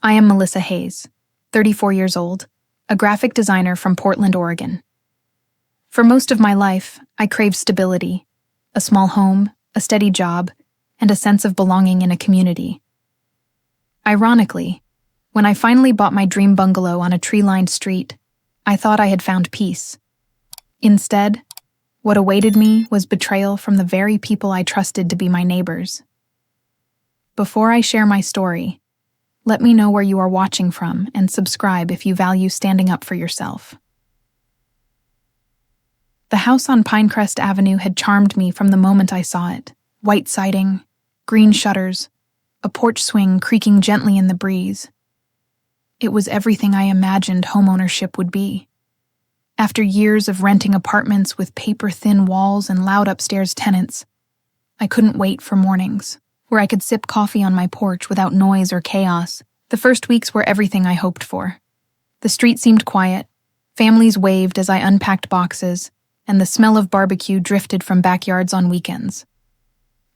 I am Melissa Hayes, 34 years old, a graphic designer from Portland, Oregon. For most of my life, I craved stability, a small home, a steady job, and a sense of belonging in a community. Ironically, when I finally bought my dream bungalow on a tree-lined street, I thought I had found peace. Instead, what awaited me was betrayal from the very people I trusted to be my neighbors. Before I share my story, let me know where you are watching from and subscribe if you value standing up for yourself. The house on Pinecrest Avenue had charmed me from the moment I saw it. White siding, green shutters, a porch swing creaking gently in the breeze. It was everything I imagined homeownership would be. After years of renting apartments with paper-thin walls and loud upstairs tenants, I couldn't wait for mornings, where I could sip coffee on my porch without noise or chaos. The first weeks were everything I hoped for. The street seemed quiet, families waved as I unpacked boxes, and the smell of barbecue drifted from backyards on weekends.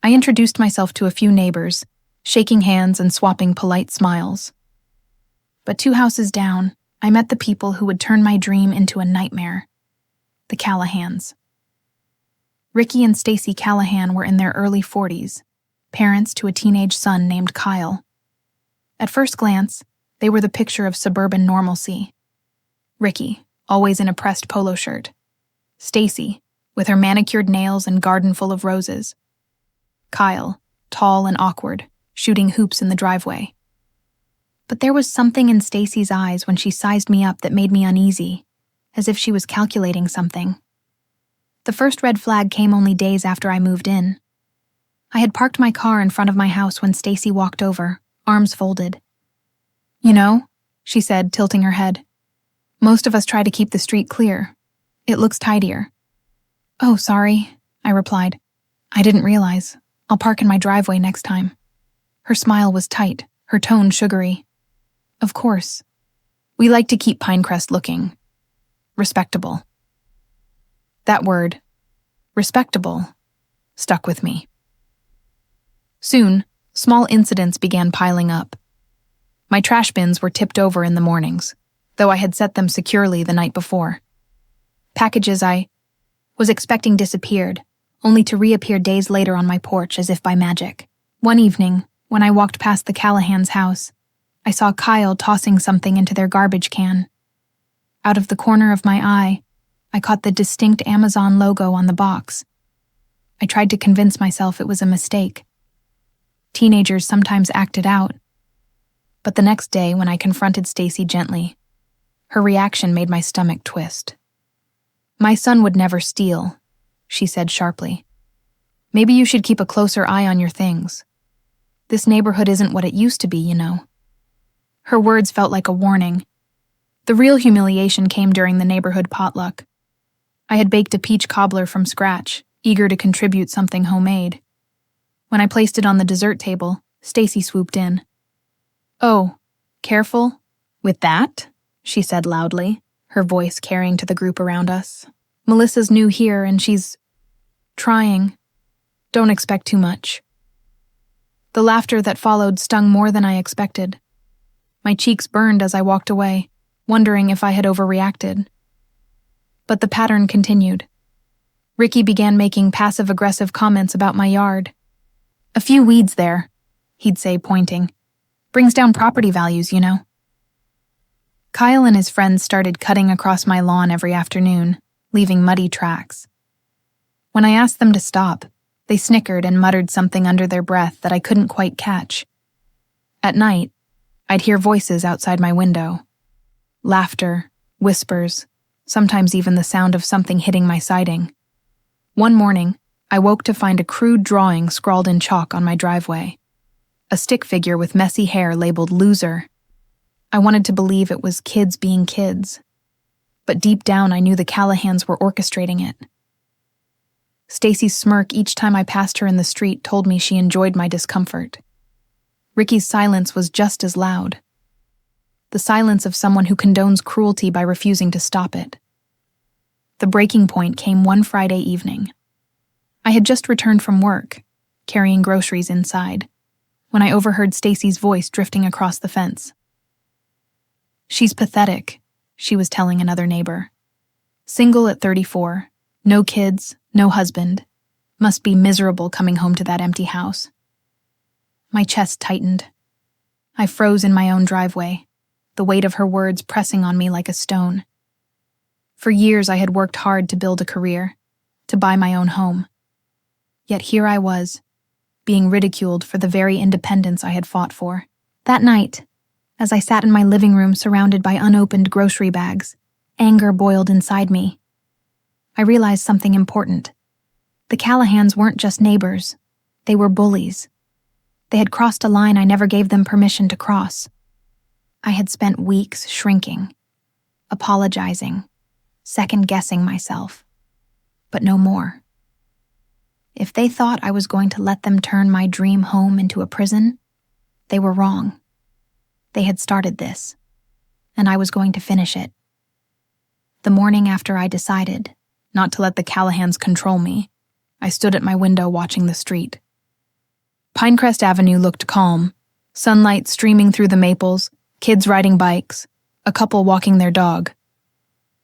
I introduced myself to a few neighbors, shaking hands and swapping polite smiles. But 2 houses down, I met the people who would turn my dream into a nightmare: the Callahans. Ricky and Stacy Callahan were in their early 40s, parents to a teenage son named Kyle. At first glance, they were the picture of suburban normalcy. Ricky, always in a pressed polo shirt. Stacy, with her manicured nails and garden full of roses. Kyle, tall and awkward, shooting hoops in the driveway. But there was something in Stacy's eyes when she sized me up that made me uneasy, as if she was calculating something. The first red flag came only days after I moved in. I had parked my car in front of my house when Stacy walked over, arms folded. "You know," she said, tilting her head, "most of us try to keep the street clear. It looks tidier." "Oh, sorry," I replied. "I didn't realize. I'll park in my driveway next time." Her smile was tight, her tone sugary. "Of course. We like to keep Pinecrest looking respectable." That word, respectable, stuck with me. Soon, small incidents began piling up. My trash bins were tipped over in the mornings, though I had set them securely the night before. Packages I was expecting disappeared, only to reappear days later on my porch as if by magic. One evening, when I walked past the Callahan's house, I saw Kyle tossing something into their garbage can. Out of the corner of my eye, I caught the distinct Amazon logo on the box. I tried to convince myself it was a mistake. Teenagers sometimes acted out. But the next day, when I confronted Stacy gently, her reaction made my stomach twist. "My son would never steal," she said sharply. "Maybe you should keep a closer eye on your things. This neighborhood isn't what it used to be, you know." Her words felt like a warning. The real humiliation came during the neighborhood potluck. I had baked a peach cobbler from scratch, eager to contribute something homemade. When I placed it on the dessert table, Stacy swooped in. "Oh, careful with that," she said loudly, her voice carrying to the group around us. "Melissa's new here and she's trying. Don't expect too much." The laughter that followed stung more than I expected. My cheeks burned as I walked away, wondering if I had overreacted. But the pattern continued. Ricky began making passive-aggressive comments about my yard. "A few weeds there," he'd say, pointing. "Brings down property values, you know." Kyle and his friends started cutting across my lawn every afternoon, leaving muddy tracks. When I asked them to stop, they snickered and muttered something under their breath that I couldn't quite catch. At night, I'd hear voices outside my window. Laughter, whispers, sometimes even the sound of something hitting my siding. One morning, I woke to find a crude drawing scrawled in chalk on my driveway. A stick figure with messy hair labeled "loser." I wanted to believe it was kids being kids. But deep down I knew the Callahans were orchestrating it. Stacy's smirk each time I passed her in the street told me she enjoyed my discomfort. Ricky's silence was just as loud. The silence of someone who condones cruelty by refusing to stop it. The breaking point came one Friday evening. I had just returned from work, carrying groceries inside, when I overheard Stacy's voice drifting across the fence. "She's pathetic," she was telling another neighbor. "Single at 34, no kids, no husband. Must be miserable coming home to that empty house." My chest tightened. I froze in my own driveway, the weight of her words pressing on me like a stone. For years I had worked hard to build a career, to buy my own home. Yet here I was, being ridiculed for the very independence I had fought for. That night, as I sat in my living room surrounded by unopened grocery bags, anger boiled inside me. I realized something important. The Callahans weren't just neighbors. They were bullies. They had crossed a line I never gave them permission to cross. I had spent weeks shrinking, apologizing, second-guessing myself, but no more. If they thought I was going to let them turn my dream home into a prison, they were wrong. They had started this, and I was going to finish it. The morning after I decided not to let the Callahans control me, I stood at my window watching the street. Pinecrest Avenue looked calm, sunlight streaming through the maples, kids riding bikes, a couple walking their dog.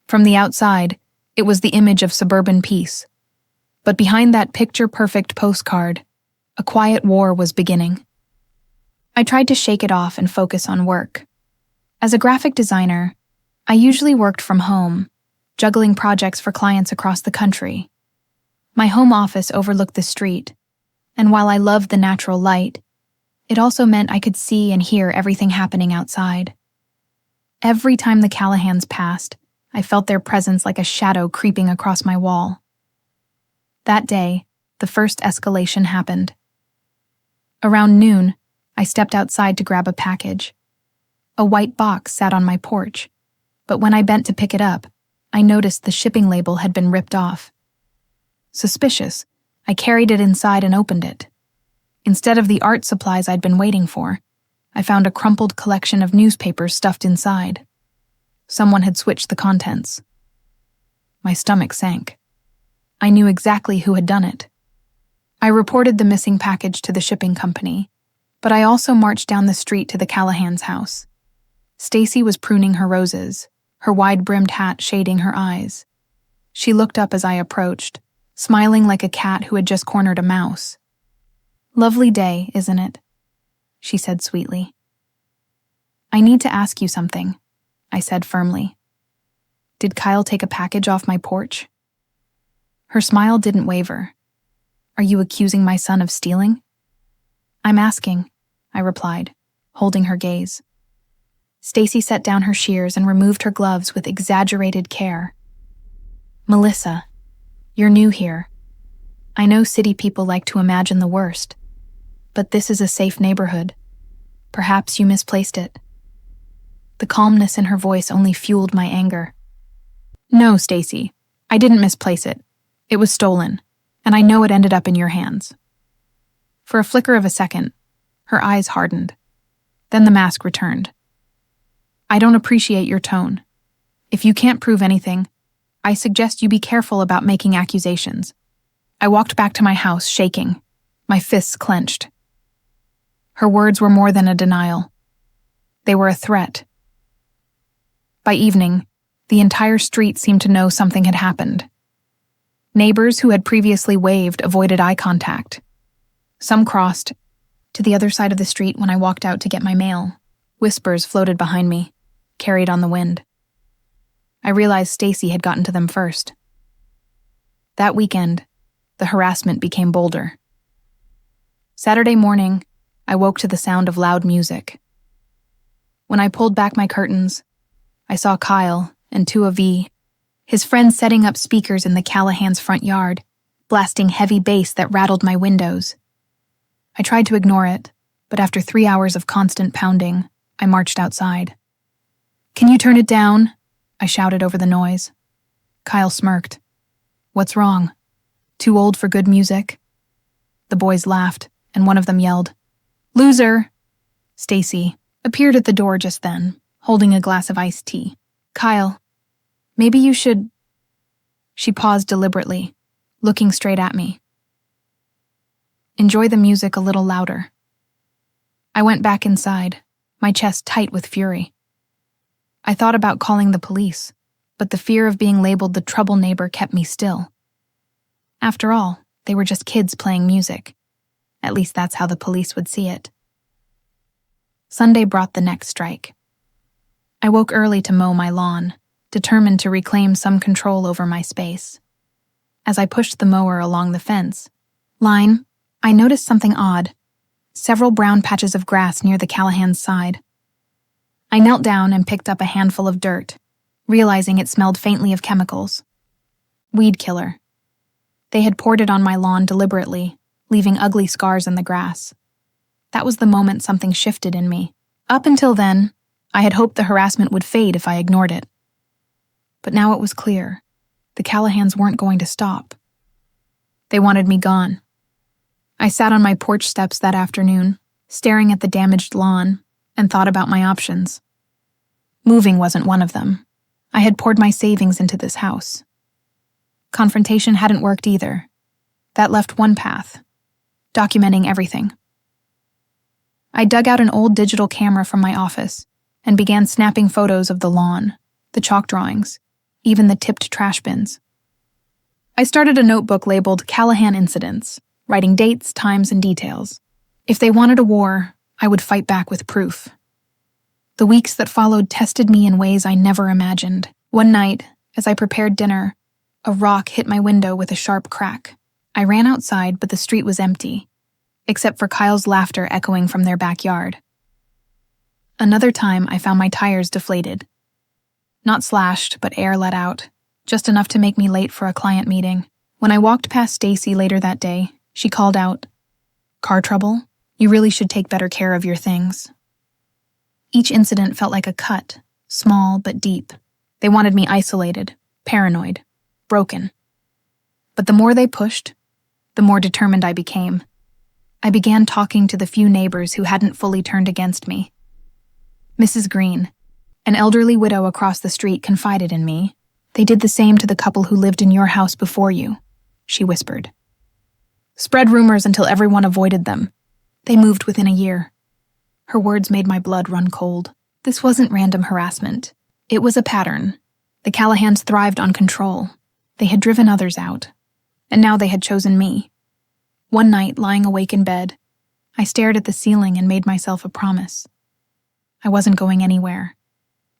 From the outside, it was the image of suburban peace. But behind that picture-perfect postcard, a quiet war was beginning. I tried to shake it off and focus on work. As a graphic designer, I usually worked from home, juggling projects for clients across the country. My home office overlooked the street, and while I loved the natural light, it also meant I could see and hear everything happening outside. Every time the Callahans passed, I felt their presence like a shadow creeping across my wall. That day, the first escalation happened. Around noon, I stepped outside to grab a package. A white box sat on my porch, but when I bent to pick it up, I noticed the shipping label had been ripped off. Suspicious, I carried it inside and opened it. Instead of the art supplies I'd been waiting for, I found a crumpled collection of newspapers stuffed inside. Someone had switched the contents. My stomach sank. I knew exactly who had done it. I reported the missing package to the shipping company, but I also marched down the street to the Callahans' house. Stacy was pruning her roses, her wide-brimmed hat shading her eyes. She looked up as I approached, smiling like a cat who had just cornered a mouse. "Lovely day, isn't it?" she said sweetly. "I need to ask you something," I said firmly. "Did Kyle take a package off my porch?" Her smile didn't waver. "Are you accusing my son of stealing?" "I'm asking," I replied, holding her gaze. Stacy set down her shears and removed her gloves with exaggerated care. "Melissa, you're new here. I know city people like to imagine the worst, but this is a safe neighborhood. Perhaps you misplaced it." The calmness in her voice only fueled my anger. "No, Stacy, I didn't misplace it. It was stolen, and I know it ended up in your hands." For a flicker of a second, her eyes hardened. Then the mask returned. "I don't appreciate your tone. If you can't prove anything, I suggest you be careful about making accusations." I walked back to my house, shaking, my fists clenched. Her words were more than a denial. They were a threat. By evening, the entire street seemed to know something had happened. Neighbors who had previously waved avoided eye contact. Some crossed to the other side of the street when I walked out to get my mail. Whispers floated behind me, carried on the wind. I realized Stacy had gotten to them first. That weekend, the harassment became bolder. Saturday morning, I woke to the sound of loud music. When I pulled back my curtains, I saw Kyle and two of his friends setting up speakers in the Callahans' front yard, blasting heavy bass that rattled my windows. I tried to ignore it, but after 3 hours of constant pounding, I marched outside. "Can you turn it down?" I shouted over the noise. Kyle smirked. "What's wrong? Too old for good music?" The boys laughed, and one of them yelled, "Loser!" Stacy appeared at the door just then, holding a glass of iced tea. "Kyle, maybe you should—" She paused deliberately, looking straight at me. "Enjoy the music a little louder." I went back inside, my chest tight with fury. I thought about calling the police, but the fear of being labeled the trouble neighbor kept me still. After all, they were just kids playing music. At least that's how the police would see it. Sunday brought the next strike. I woke early to mow my lawn, determined to reclaim some control over my space. As I pushed the mower along the fence line, I noticed something odd: several brown patches of grass near the Callahan's side. I knelt down and picked up a handful of dirt, realizing it smelled faintly of chemicals. Weed killer. They had poured it on my lawn deliberately, leaving ugly scars in the grass. That was the moment something shifted in me. Up until then, I had hoped the harassment would fade if I ignored it. But now it was clear. The Callahans weren't going to stop. They wanted me gone. I sat on my porch steps that afternoon, staring at the damaged lawn, and thought about my options. Moving wasn't one of them. I had poured my savings into this house. Confrontation hadn't worked either. That left one path: documenting everything. I dug out an old digital camera from my office and began snapping photos of the lawn, the chalk drawings, even the tipped trash bins. I started a notebook labeled Callahan Incidents, writing dates, times, and details. If they wanted a war, I would fight back with proof. The weeks that followed tested me in ways I never imagined. One night, as I prepared dinner, a rock hit my window with a sharp crack. I ran outside, but the street was empty, except for Kyle's laughter echoing from their backyard. Another time, I found my tires deflated. Not slashed, but air let out, just enough to make me late for a client meeting. When I walked past Stacy later that day, she called out, "Car trouble? You really should take better care of your things." Each incident felt like a cut, small but deep. They wanted me isolated, paranoid, broken. But the more they pushed, the more determined I became. I began talking to the few neighbors who hadn't fully turned against me. Mrs. Green, an elderly widow across the street, confided in me. "They did the same to the couple who lived in your house before you," she whispered. "Spread rumors until everyone avoided them. They moved within a year." Her words made my blood run cold. This wasn't random harassment. It was a pattern. The Callahans thrived on control. They had driven others out, and now they had chosen me. One night, lying awake in bed, I stared at the ceiling and made myself a promise. I wasn't going anywhere.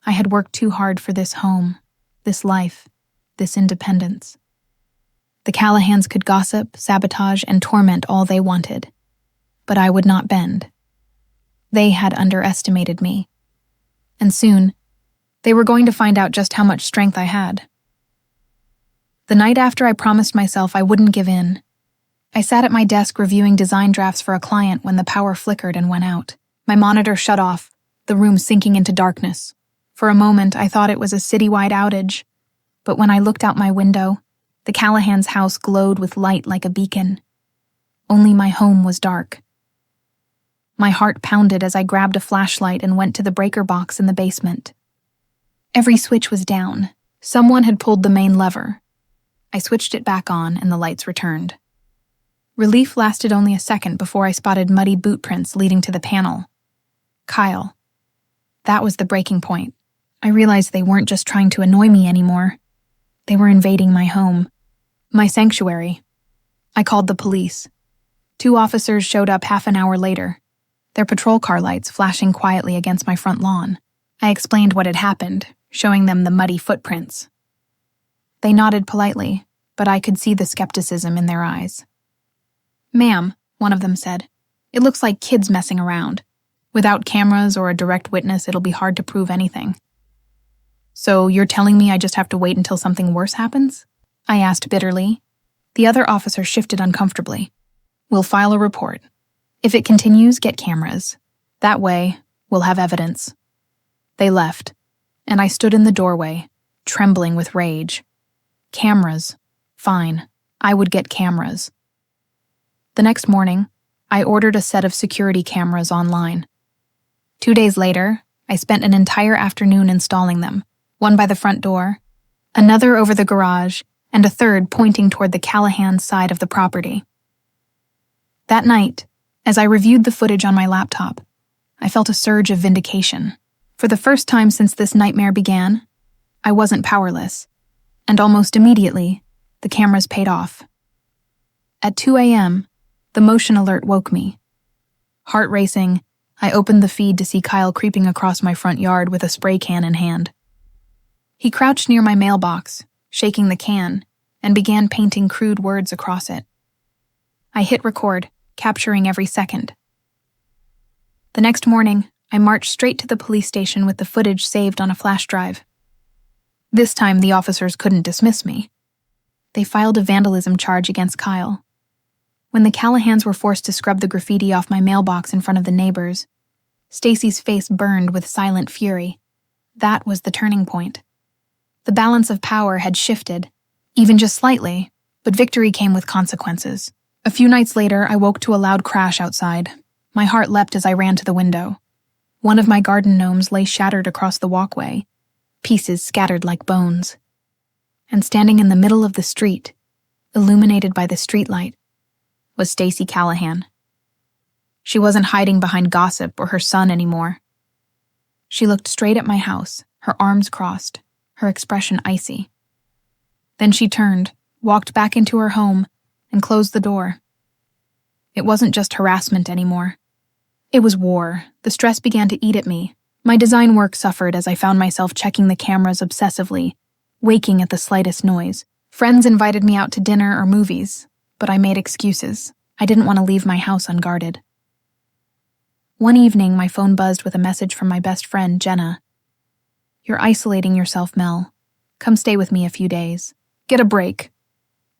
I had worked too hard for this home, this life, this independence. The Callahans could gossip, sabotage, and torment all they wanted, but I would not bend. They had underestimated me, and soon, they were going to find out just how much strength I had. The night after I promised myself I wouldn't give in, I sat at my desk reviewing design drafts for a client when the power flickered and went out. My monitor shut off, the room sinking into darkness. For a moment, I thought it was a citywide outage, but when I looked out my window, the Callahans' house glowed with light like a beacon. Only my home was dark. My heart pounded as I grabbed a flashlight and went to the breaker box in the basement. Every switch was down. Someone had pulled the main lever. I switched it back on and the lights returned. Relief lasted only a second before I spotted muddy boot prints leading to the panel. Kyle. That was the breaking point. I realized they weren't just trying to annoy me anymore. They were invading my home, my sanctuary. I called the police. 2 officers showed up half an hour later, their patrol car lights flashing quietly against my front lawn. I explained what had happened, showing them the muddy footprints. They nodded politely, but I could see the skepticism in their eyes. "Ma'am," one of them said, "it looks like kids messing around. Without cameras or a direct witness, it'll be hard to prove anything." "So you're telling me I just have to wait until something worse happens?" I asked bitterly. The other officer shifted uncomfortably. "We'll file a report. If it continues, get cameras. That way, we'll have evidence." They left, and I stood in the doorway, trembling with rage. Cameras. Fine, I would get cameras. The next morning, I ordered a set of security cameras online. 2 days later, I spent an entire afternoon installing them, one by the front door, another over the garage, and a third pointing toward the Callahan side of the property. That night, as I reviewed the footage on my laptop, I felt a surge of vindication. For the first time since this nightmare began, I wasn't powerless, and almost immediately, the cameras paid off. At 2 a.m., the motion alert woke me. Heart racing, I opened the feed to see Kyle creeping across my front yard with a spray can in hand. He crouched near my mailbox, shaking the can, and began painting crude words across it. I hit record, capturing every second. The next morning, I marched straight to the police station with the footage saved on a flash drive. This time, the officers couldn't dismiss me. They filed a vandalism charge against Kyle. When the Callahans were forced to scrub the graffiti off my mailbox in front of the neighbors, Stacy's face burned with silent fury. That was the turning point. The balance of power had shifted, even just slightly, but victory came with consequences. A few nights later, I woke to a loud crash outside. My heart leapt as I ran to the window. One of my garden gnomes lay shattered across the walkway, pieces scattered like bones. And standing in the middle of the street, illuminated by the streetlight, was Stacy Callahan. She wasn't hiding behind gossip or her son anymore. She looked straight at my house, her arms crossed, her expression icy. Then she turned, walked back into her home, and closed the door. It wasn't just harassment anymore. It was war. The stress began to eat at me. My design work suffered as I found myself checking the cameras obsessively, waking at the slightest noise. Friends invited me out to dinner or movies, but I made excuses. I didn't want to leave my house unguarded. One evening, my phone buzzed with a message from my best friend, Jenna. "You're isolating yourself, Mel. Come stay with me a few days. Get a break."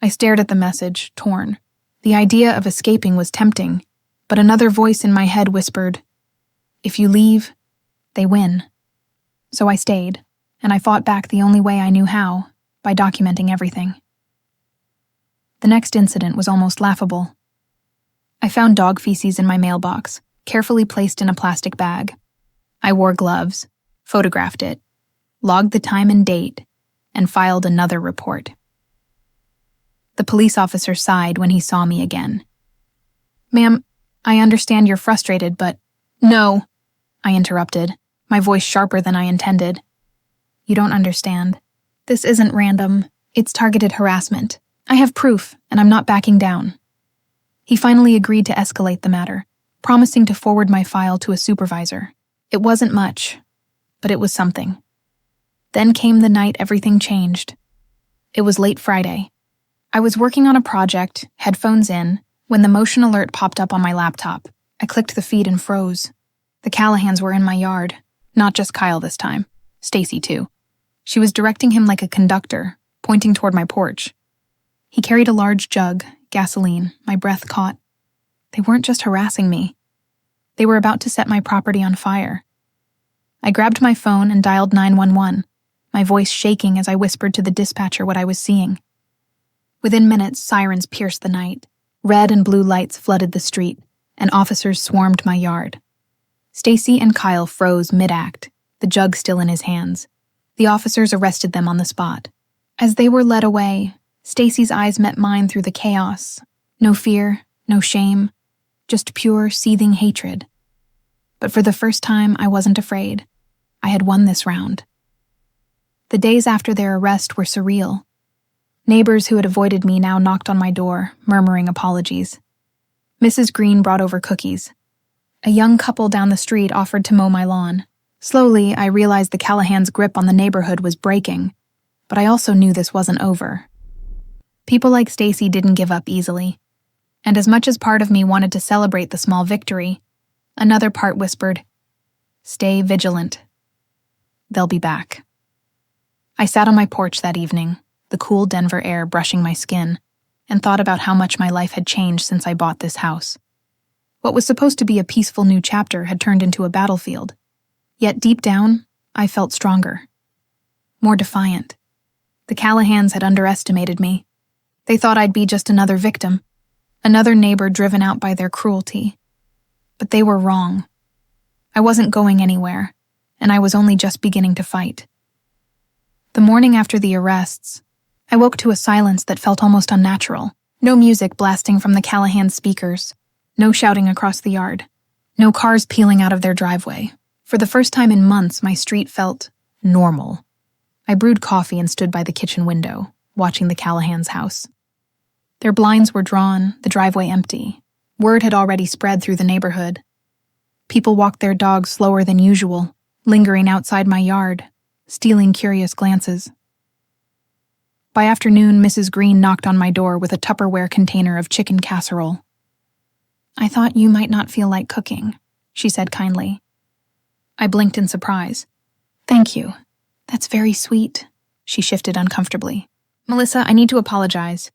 I stared at the message, torn. The idea of escaping was tempting, but another voice in my head whispered, "If you leave, they win." So I stayed, and I fought back the only way I knew how, by documenting everything. The next incident was almost laughable. I found dog feces in my mailbox, carefully placed in a plastic bag. I wore gloves, photographed it, logged the time and date, and filed another report. The police officer sighed when he saw me again. "Ma'am, I understand you're frustrated, but—" "No," I interrupted, my voice sharper than I intended. "You don't understand. This isn't random. It's targeted harassment. I have proof, and I'm not backing down." He finally agreed to escalate the matter, promising to forward my file to a supervisor. It wasn't much, but it was something. Then came the night everything changed. It was late Friday. I was working on a project, headphones in, when the motion alert popped up on my laptop. I clicked the feed and froze. The Callahans were in my yard. Not just Kyle this time. Stacy, too. She was directing him like a conductor, pointing toward my porch. He carried a large jug, gasoline, my breath caught. They weren't just harassing me. They were about to set my property on fire. I grabbed my phone and dialed 911, my voice shaking as I whispered to the dispatcher what I was seeing. Within minutes, sirens pierced the night. Red and blue lights flooded the street, and officers swarmed my yard. Stacy and Kyle froze mid-act, the jug still in his hands. The officers arrested them on the spot. As they were led away, Stacy's eyes met mine through the chaos. No fear, no shame, just pure, seething hatred. But for the first time, I wasn't afraid. I had won this round. The days after their arrest were surreal. Neighbors who had avoided me now knocked on my door, murmuring apologies. Mrs. Green brought over cookies. A young couple down the street offered to mow my lawn. Slowly, I realized the Callahans' grip on the neighborhood was breaking, but I also knew this wasn't over. People like Stacy didn't give up easily, and as much as part of me wanted to celebrate the small victory, another part whispered, "Stay vigilant. They'll be back." I sat on my porch that evening, the cool Denver air brushing my skin, and thought about how much my life had changed since I bought this house. What was supposed to be a peaceful new chapter had turned into a battlefield. Yet deep down, I felt stronger, more defiant. The Callahans had underestimated me. They thought I'd be just another victim, another neighbor driven out by their cruelty. But they were wrong. I wasn't going anywhere, and I was only just beginning to fight. The morning after the arrests, I woke to a silence that felt almost unnatural. No music blasting from the Callahan speakers, no shouting across the yard, no cars peeling out of their driveway, For the first time in months, my street felt normal. I brewed coffee and stood by the kitchen window, watching the Callahan's house. Their blinds were drawn, the driveway empty. Word had already spread through the neighborhood. People walked their dogs slower than usual, lingering outside my yard, stealing curious glances. By afternoon, Mrs. Green knocked on my door with a Tupperware container of chicken casserole. "I thought you might not feel like cooking," she said kindly. I blinked in surprise. "Thank you. That's very sweet." She shifted uncomfortably. "Melissa, I need to apologize.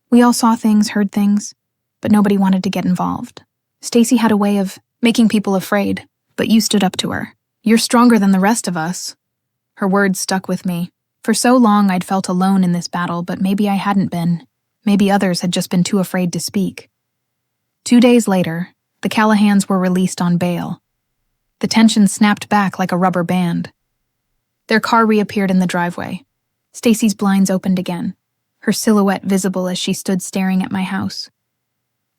We all saw things, heard things, but nobody wanted to get involved. Stacy had a way of making people afraid, but you stood up to her. You're stronger than the rest of us." Her words stuck with me. For so long I'd felt alone in this battle, but maybe I hadn't been. Maybe others had just been too afraid to speak. 2 days later, the Callahans were released on bail. The tension snapped back like a rubber band. Their car reappeared in the driveway. Stacy's blinds opened again, her silhouette visible as she stood staring at my house.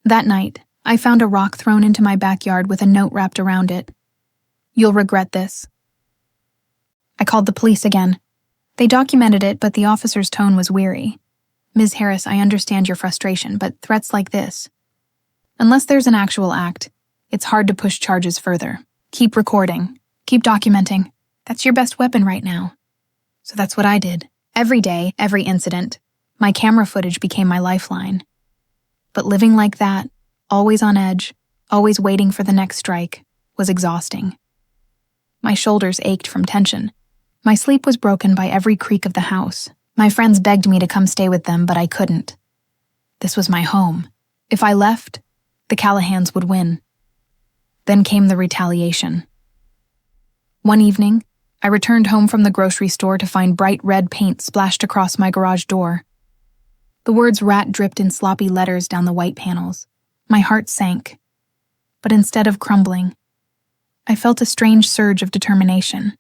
That night, I found a rock thrown into my backyard with a note wrapped around it. "You'll regret this." I called the police again. They documented it, but the officer's tone was weary. "Ms. Harris, I understand your frustration, but threats like this, unless there's an actual act, it's hard to push charges further. Keep recording. Keep documenting. That's your best weapon right now." So that's what I did. Every day, every incident, my camera footage became my lifeline. But living like that, always on edge, always waiting for the next strike, was exhausting. My shoulders ached from tension. My sleep was broken by every creak of the house. My friends begged me to come stay with them, but I couldn't. This was my home. If I left, the Callahans would win. Then came the retaliation. One evening, I returned home from the grocery store to find bright red paint splashed across my garage door. The words "rat" dripped in sloppy letters down the white panels. My heart sank. But instead of crumbling, I felt a strange surge of determination.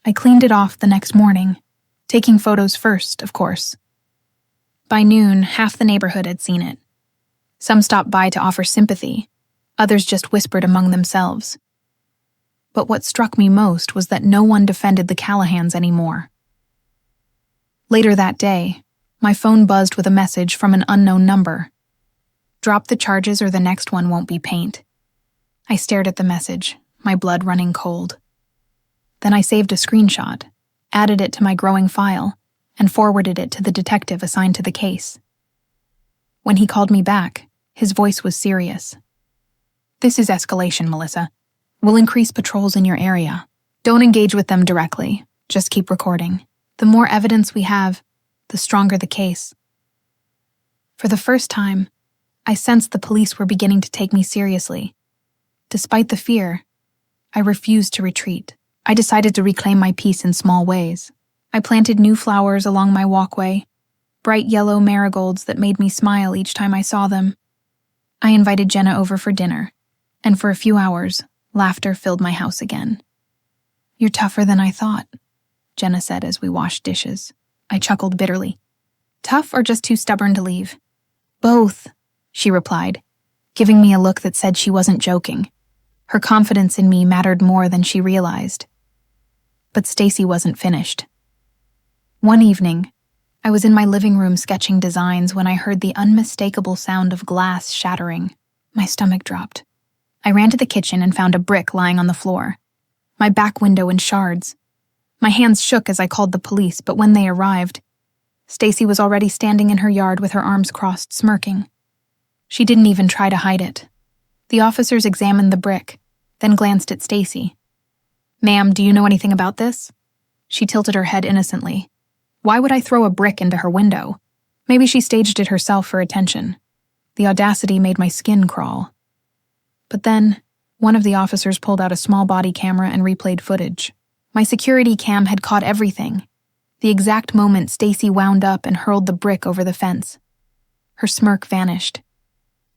I cleaned it off the next morning, taking photos first, of course. By noon, half the neighborhood had seen it. Some stopped by to offer sympathy, others just whispered among themselves. But what struck me most was that no one defended the Callahans anymore. Later that day, my phone buzzed with a message from an unknown number. "Drop the charges or the next one won't be paint." I stared at the message, my blood running cold. Then I saved a screenshot, added it to my growing file, and forwarded it to the detective assigned to the case. When he called me back, his voice was serious. "This is escalation, Melissa. We'll increase patrols in your area. Don't engage with them directly. Just keep recording. The more evidence we have, the stronger the case." For the first time, I sensed the police were beginning to take me seriously. Despite the fear, I refused to retreat. I decided to reclaim my peace in small ways. I planted new flowers along my walkway, bright yellow marigolds that made me smile each time I saw them. I invited Jenna over for dinner, and for a few hours, laughter filled my house again. "You're tougher than I thought," Jenna said as we washed dishes. I chuckled bitterly. "Tough or just too stubborn to leave?" "Both," she replied, giving me a look that said she wasn't joking. Her confidence in me mattered more than she realized. But Stacy wasn't finished. One evening, I was in my living room sketching designs when I heard the unmistakable sound of glass shattering. My stomach dropped. I ran to the kitchen and found a brick lying on the floor, my back window in shards. My hands shook as I called the police, but when they arrived, Stacy was already standing in her yard with her arms crossed, smirking. She didn't even try to hide it. The officers examined the brick, then glanced at Stacy. "Ma'am, do you know anything about this?" She tilted her head innocently. Why would I throw a brick into her window? Maybe she staged it herself for attention. The audacity made my skin crawl. But then, one of the officers pulled out a small body camera and replayed footage. My security cam had caught everything. The exact moment Stacy wound up and hurled the brick over the fence. Her smirk vanished.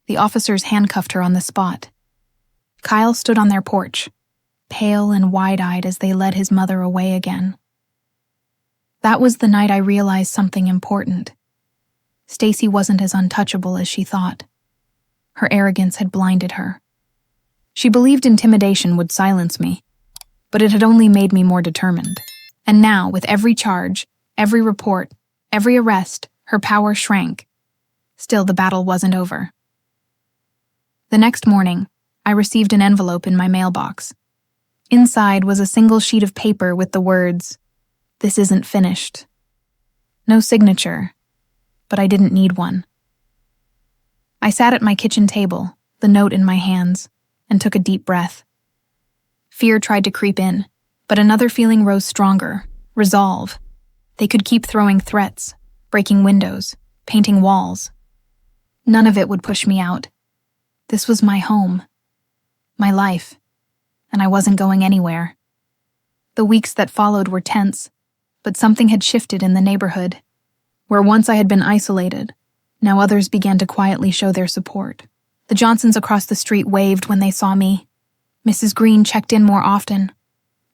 The officers handcuffed her on the spot. Kyle stood on their porch, pale and wide-eyed as they led his mother away again. That was the night I realized something important. Stacy wasn't as untouchable as she thought. Her arrogance had blinded her. She believed intimidation would silence me, but it had only made me more determined. And now, with every charge, every report, every arrest, her power shrank. Still, the battle wasn't over. The next morning, I received an envelope in my mailbox. Inside was a single sheet of paper with the words, "This isn't finished." No signature, but I didn't need one. I sat at my kitchen table, the note in my hands, and took a deep breath. Fear tried to creep in, but another feeling rose stronger: resolve. They could keep throwing threats, breaking windows, painting walls. None of it would push me out. This was my home, my life, and I wasn't going anywhere. The weeks that followed were tense, but something had shifted in the neighborhood. Where once I had been isolated, now others began to quietly show their support. The Johnsons across the street waved when they saw me. Mrs. Green checked in more often.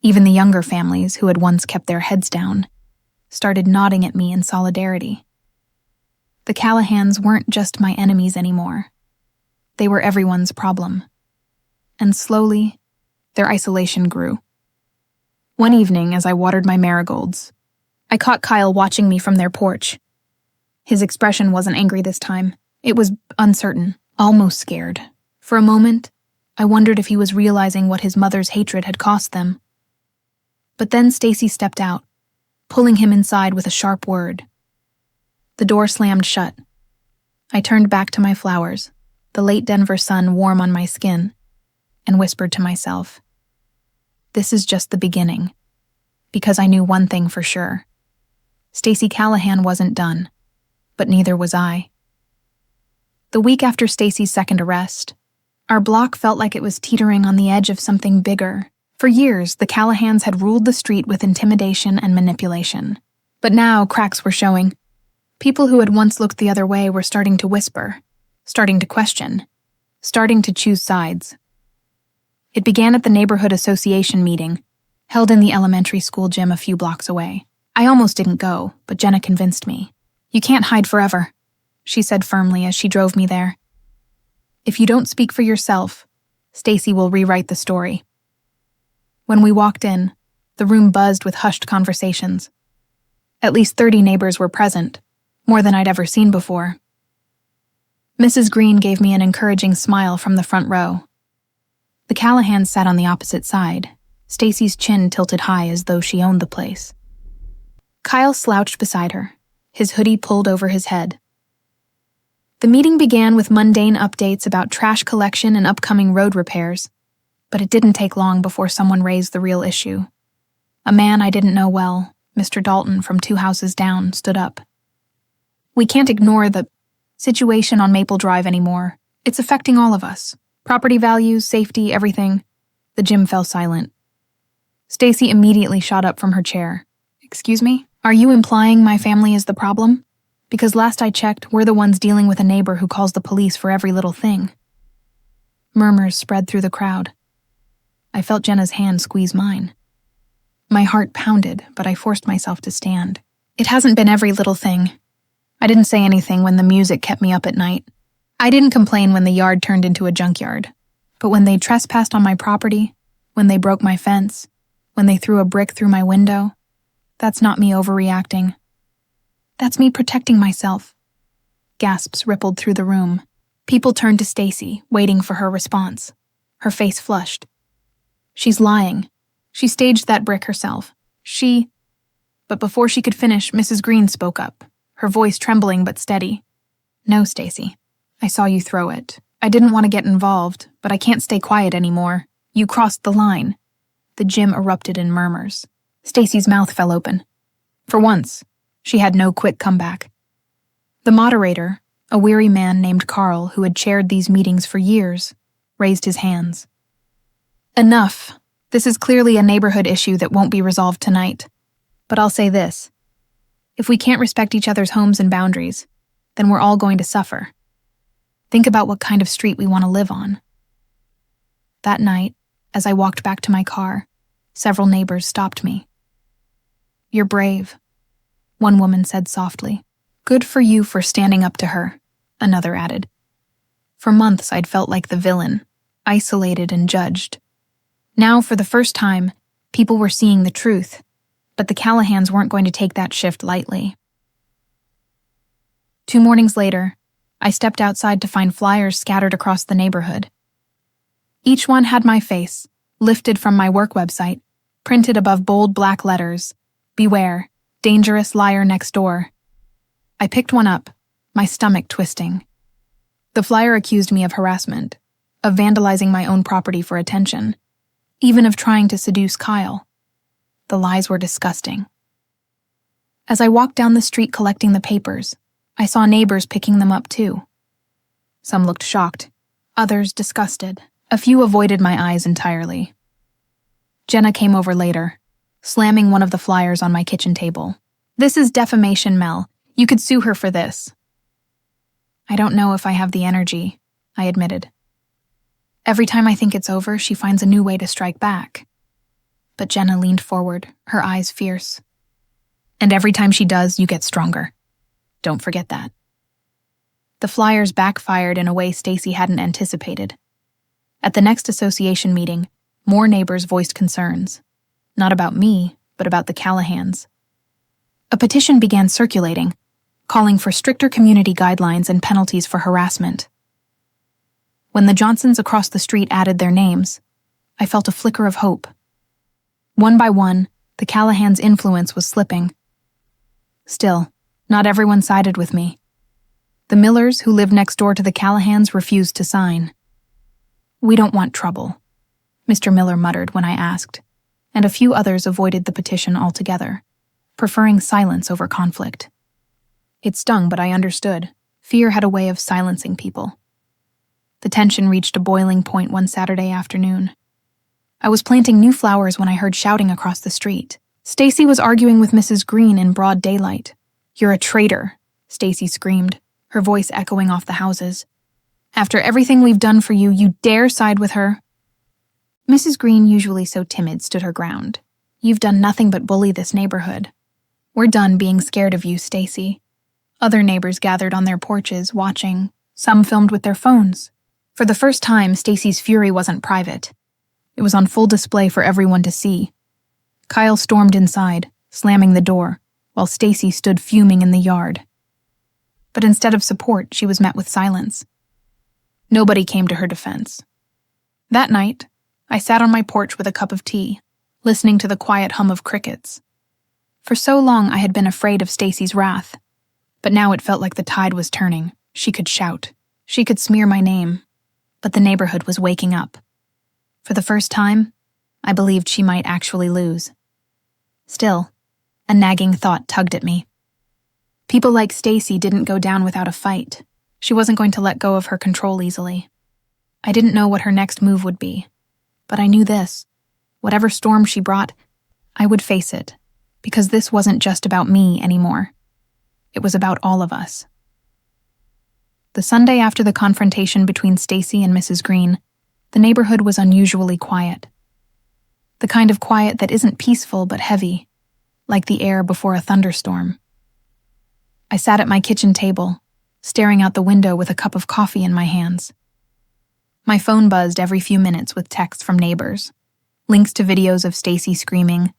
Even the younger families, who had once kept their heads down, started nodding at me in solidarity. The Callahans weren't just my enemies anymore. They were everyone's problem. And slowly, their isolation grew. One evening, as I watered my marigolds, I caught Kyle watching me from their porch. His expression wasn't angry this time. It was uncertain, almost scared. For a moment, I wondered if he was realizing what his mother's hatred had cost them. But then Stacy stepped out, pulling him inside with a sharp word. The door slammed shut. I turned back to my flowers, the late Denver sun warm on my skin, and whispered to myself, "This is just the beginning." Because I knew one thing for sure. Stacy Callahan wasn't done, but neither was I. The week after Stacy's second arrest, our block felt like it was teetering on the edge of something bigger. For years, the Callahans had ruled the street with intimidation and manipulation. But now cracks were showing. People who had once looked the other way were starting to whisper, starting to question, starting to choose sides. It began at the neighborhood association meeting, held in the elementary school gym a few blocks away. I almost didn't go, but Jenna convinced me. "You can't hide forever," she said firmly as she drove me there. "If you don't speak for yourself, Stacy will rewrite the story." When we walked in, the room buzzed with hushed conversations. At least 30 neighbors were present, more than I'd ever seen before. Mrs. Green gave me an encouraging smile from the front row. The Callahans sat on the opposite side, Stacy's chin tilted high as though she owned the place. Kyle slouched beside her, his hoodie pulled over his head. The meeting began with mundane updates about trash collection and upcoming road repairs, but it didn't take long before someone raised the real issue. A man I didn't know well, Mr. Dalton from 2 houses down, stood up. "We can't ignore the situation on Maple Drive anymore. It's affecting all of us. Property values, safety, everything." The gym fell silent. Stacy immediately shot up from her chair. "Excuse me? Are you implying my family is the problem? Because last I checked, we're the ones dealing with a neighbor who calls the police for every little thing." Murmurs spread through the crowd. I felt Jenna's hand squeeze mine. My heart pounded, but I forced myself to stand. "It hasn't been every little thing. I didn't say anything when the music kept me up at night. I didn't complain when the yard turned into a junkyard. But when they trespassed on my property, when they broke my fence, when they threw a brick through my window, that's not me overreacting. That's me protecting myself." Gasps rippled through the room. People turned to Stacy, waiting for her response. Her face flushed. "She's lying. She staged that brick herself. But before she could finish, Mrs. Green spoke up, her voice trembling but steady. "No, Stacy. I saw you throw it. I didn't want to get involved, but I can't stay quiet anymore. You crossed the line." The gym erupted in murmurs. Stacy's mouth fell open. For once, she had no quick comeback. The moderator, a weary man named Carl who had chaired these meetings for years, raised his hands. "Enough. This is clearly a neighborhood issue that won't be resolved tonight. But I'll say this. If we can't respect each other's homes and boundaries, then we're all going to suffer. Think about what kind of street we want to live on." That night, as I walked back to my car, several neighbors stopped me. "You're brave," one woman said softly. "Good for you for standing up to her," another added. For months I'd felt like the villain, isolated and judged. Now, for the first time, People were seeing the truth, but the Callahans weren't going to take that shift lightly. 2 mornings later, I stepped outside to find flyers scattered across the neighborhood. Each one had my face, lifted from my work website, printed above bold black letters, "Beware, dangerous liar next door." I picked one up, my stomach twisting. The flyer accused me of harassment, of vandalizing my own property for attention, even of trying to seduce Kyle. The lies were disgusting. As I walked down the street collecting the papers, I saw neighbors picking them up too. Some looked shocked, others disgusted. A few avoided my eyes entirely. Jenna came over later, slamming one of the flyers on my kitchen table. "This is defamation, Mel. You could sue her for this." "I don't know if I have the energy," I admitted. "Every time I think it's over, she finds a new way to strike back." But Jenna leaned forward, her eyes fierce. "And every time she does, you get stronger. Don't forget that." The flyers backfired in a way Stacy hadn't anticipated. At the next association meeting, more neighbors voiced concerns. Not about me, but about the Callahans. A petition began circulating, calling for stricter community guidelines and penalties for harassment. When the Johnsons across the street added their names, I felt a flicker of hope. One by one, the Callahans' influence was slipping. Still, not everyone sided with me. The Millers, who lived next door to the Callahans, refused to sign. "We don't want trouble," Mr. Miller muttered when I asked, and a few others avoided the petition altogether, preferring silence over conflict. It stung, but I understood. Fear had a way of silencing people. The tension reached a boiling point one Saturday afternoon. I was planting new flowers when I heard shouting across the street. Stacy was arguing with Mrs. Green in broad daylight. "You're a traitor," Stacy screamed, her voice echoing off the houses. "After everything we've done for you, you dare side with her?" Mrs. Green, usually so timid, stood her ground. "You've done nothing but bully this neighborhood. We're done being scared of you, Stacy." Other neighbors gathered on their porches, watching. Some filmed with their phones. For the first time, Stacy's fury wasn't private. It was on full display for everyone to see. Kyle stormed inside, slamming the door, while Stacy stood fuming in the yard. But instead of support, she was met with silence. Nobody came to her defense. That night, I sat on my porch with a cup of tea, listening to the quiet hum of crickets. For so long I had been afraid of Stacy's wrath, but now it felt like the tide was turning. She could shout. She could smear my name. But the neighborhood was waking up. For the first time, I believed she might actually lose. Still, a nagging thought tugged at me. People like Stacy didn't go down without a fight. She wasn't going to let go of her control easily. I didn't know what her next move would be, but I knew this. Whatever storm she brought, I would face it, because this wasn't just about me anymore. It was about all of us. The Sunday after the confrontation between Stacy and Mrs. Green, the neighborhood was unusually quiet. The kind of quiet that isn't peaceful but heavy, like the air before a thunderstorm. I sat at my kitchen table, staring out the window with a cup of coffee in my hands. My phone buzzed every few minutes with texts from neighbors, links to videos of Stacy screaming,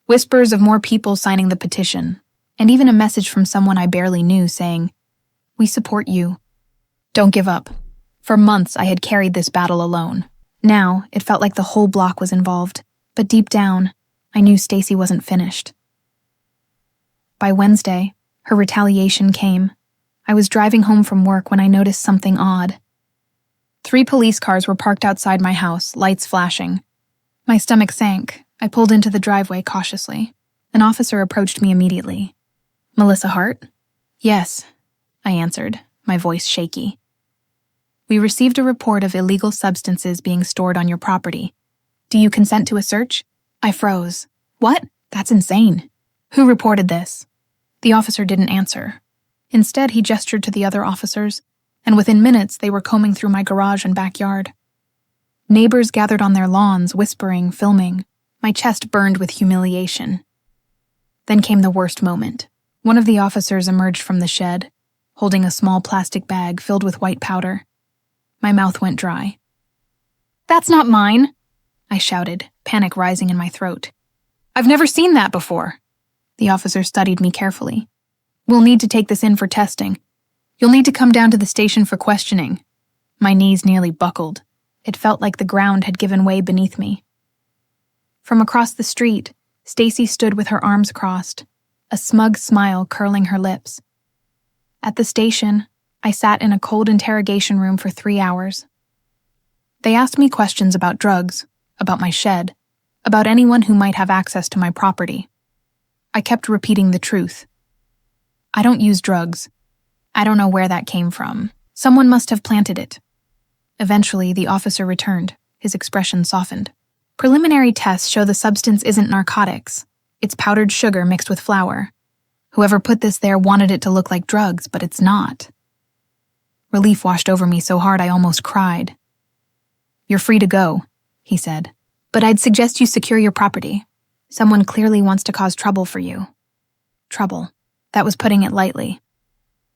whispers of more people signing the petition, and even a message from someone I barely knew saying, "We support you. Don't give up." For months, I had carried this battle alone. Now, it felt like the whole block was involved, but deep down, I knew Stacy wasn't finished. By Wednesday, her retaliation came. I was driving home from work when I noticed something odd. 3 police cars were parked outside my house, lights flashing. My stomach sank. I pulled into the driveway cautiously. An officer approached me immediately. "Melissa Hart?" "Yes," I answered, my voice shaky. "We received a report of illegal substances being stored on your property. Do you consent to a search?" I froze. "What? That's insane. Who reported this?" The officer didn't answer. Instead, he gestured to the other officers, and within minutes they were combing through my garage and backyard. Neighbors gathered on their lawns, whispering, filming. My chest burned with humiliation. Then came the worst moment. One of the officers emerged from the shed, holding a small plastic bag filled with white powder. My mouth went dry. "That's not mine," I shouted, panic rising in my throat. I've never seen that before. The officer studied me carefully. We'll need to take this in for testing. You'll need to come down to the station for questioning. My knees nearly buckled. It felt like the ground had given way beneath me. From across the street, Stacy stood with her arms crossed, a smug smile curling her lips. At the station, I sat in a cold interrogation room for 3 hours. They asked me questions about drugs, about my shed, about anyone who might have access to my property. I kept repeating the truth. I don't use drugs. I don't know where that came from. Someone must have planted it. Eventually, the officer returned. His expression softened. Preliminary tests show the substance isn't narcotics. It's powdered sugar mixed with flour. Whoever put this there wanted it to look like drugs, but it's not. Relief washed over me so hard I almost cried. You're free to go, he said. But I'd suggest you secure your property. Someone clearly wants to cause trouble for you. Trouble. That was putting it lightly.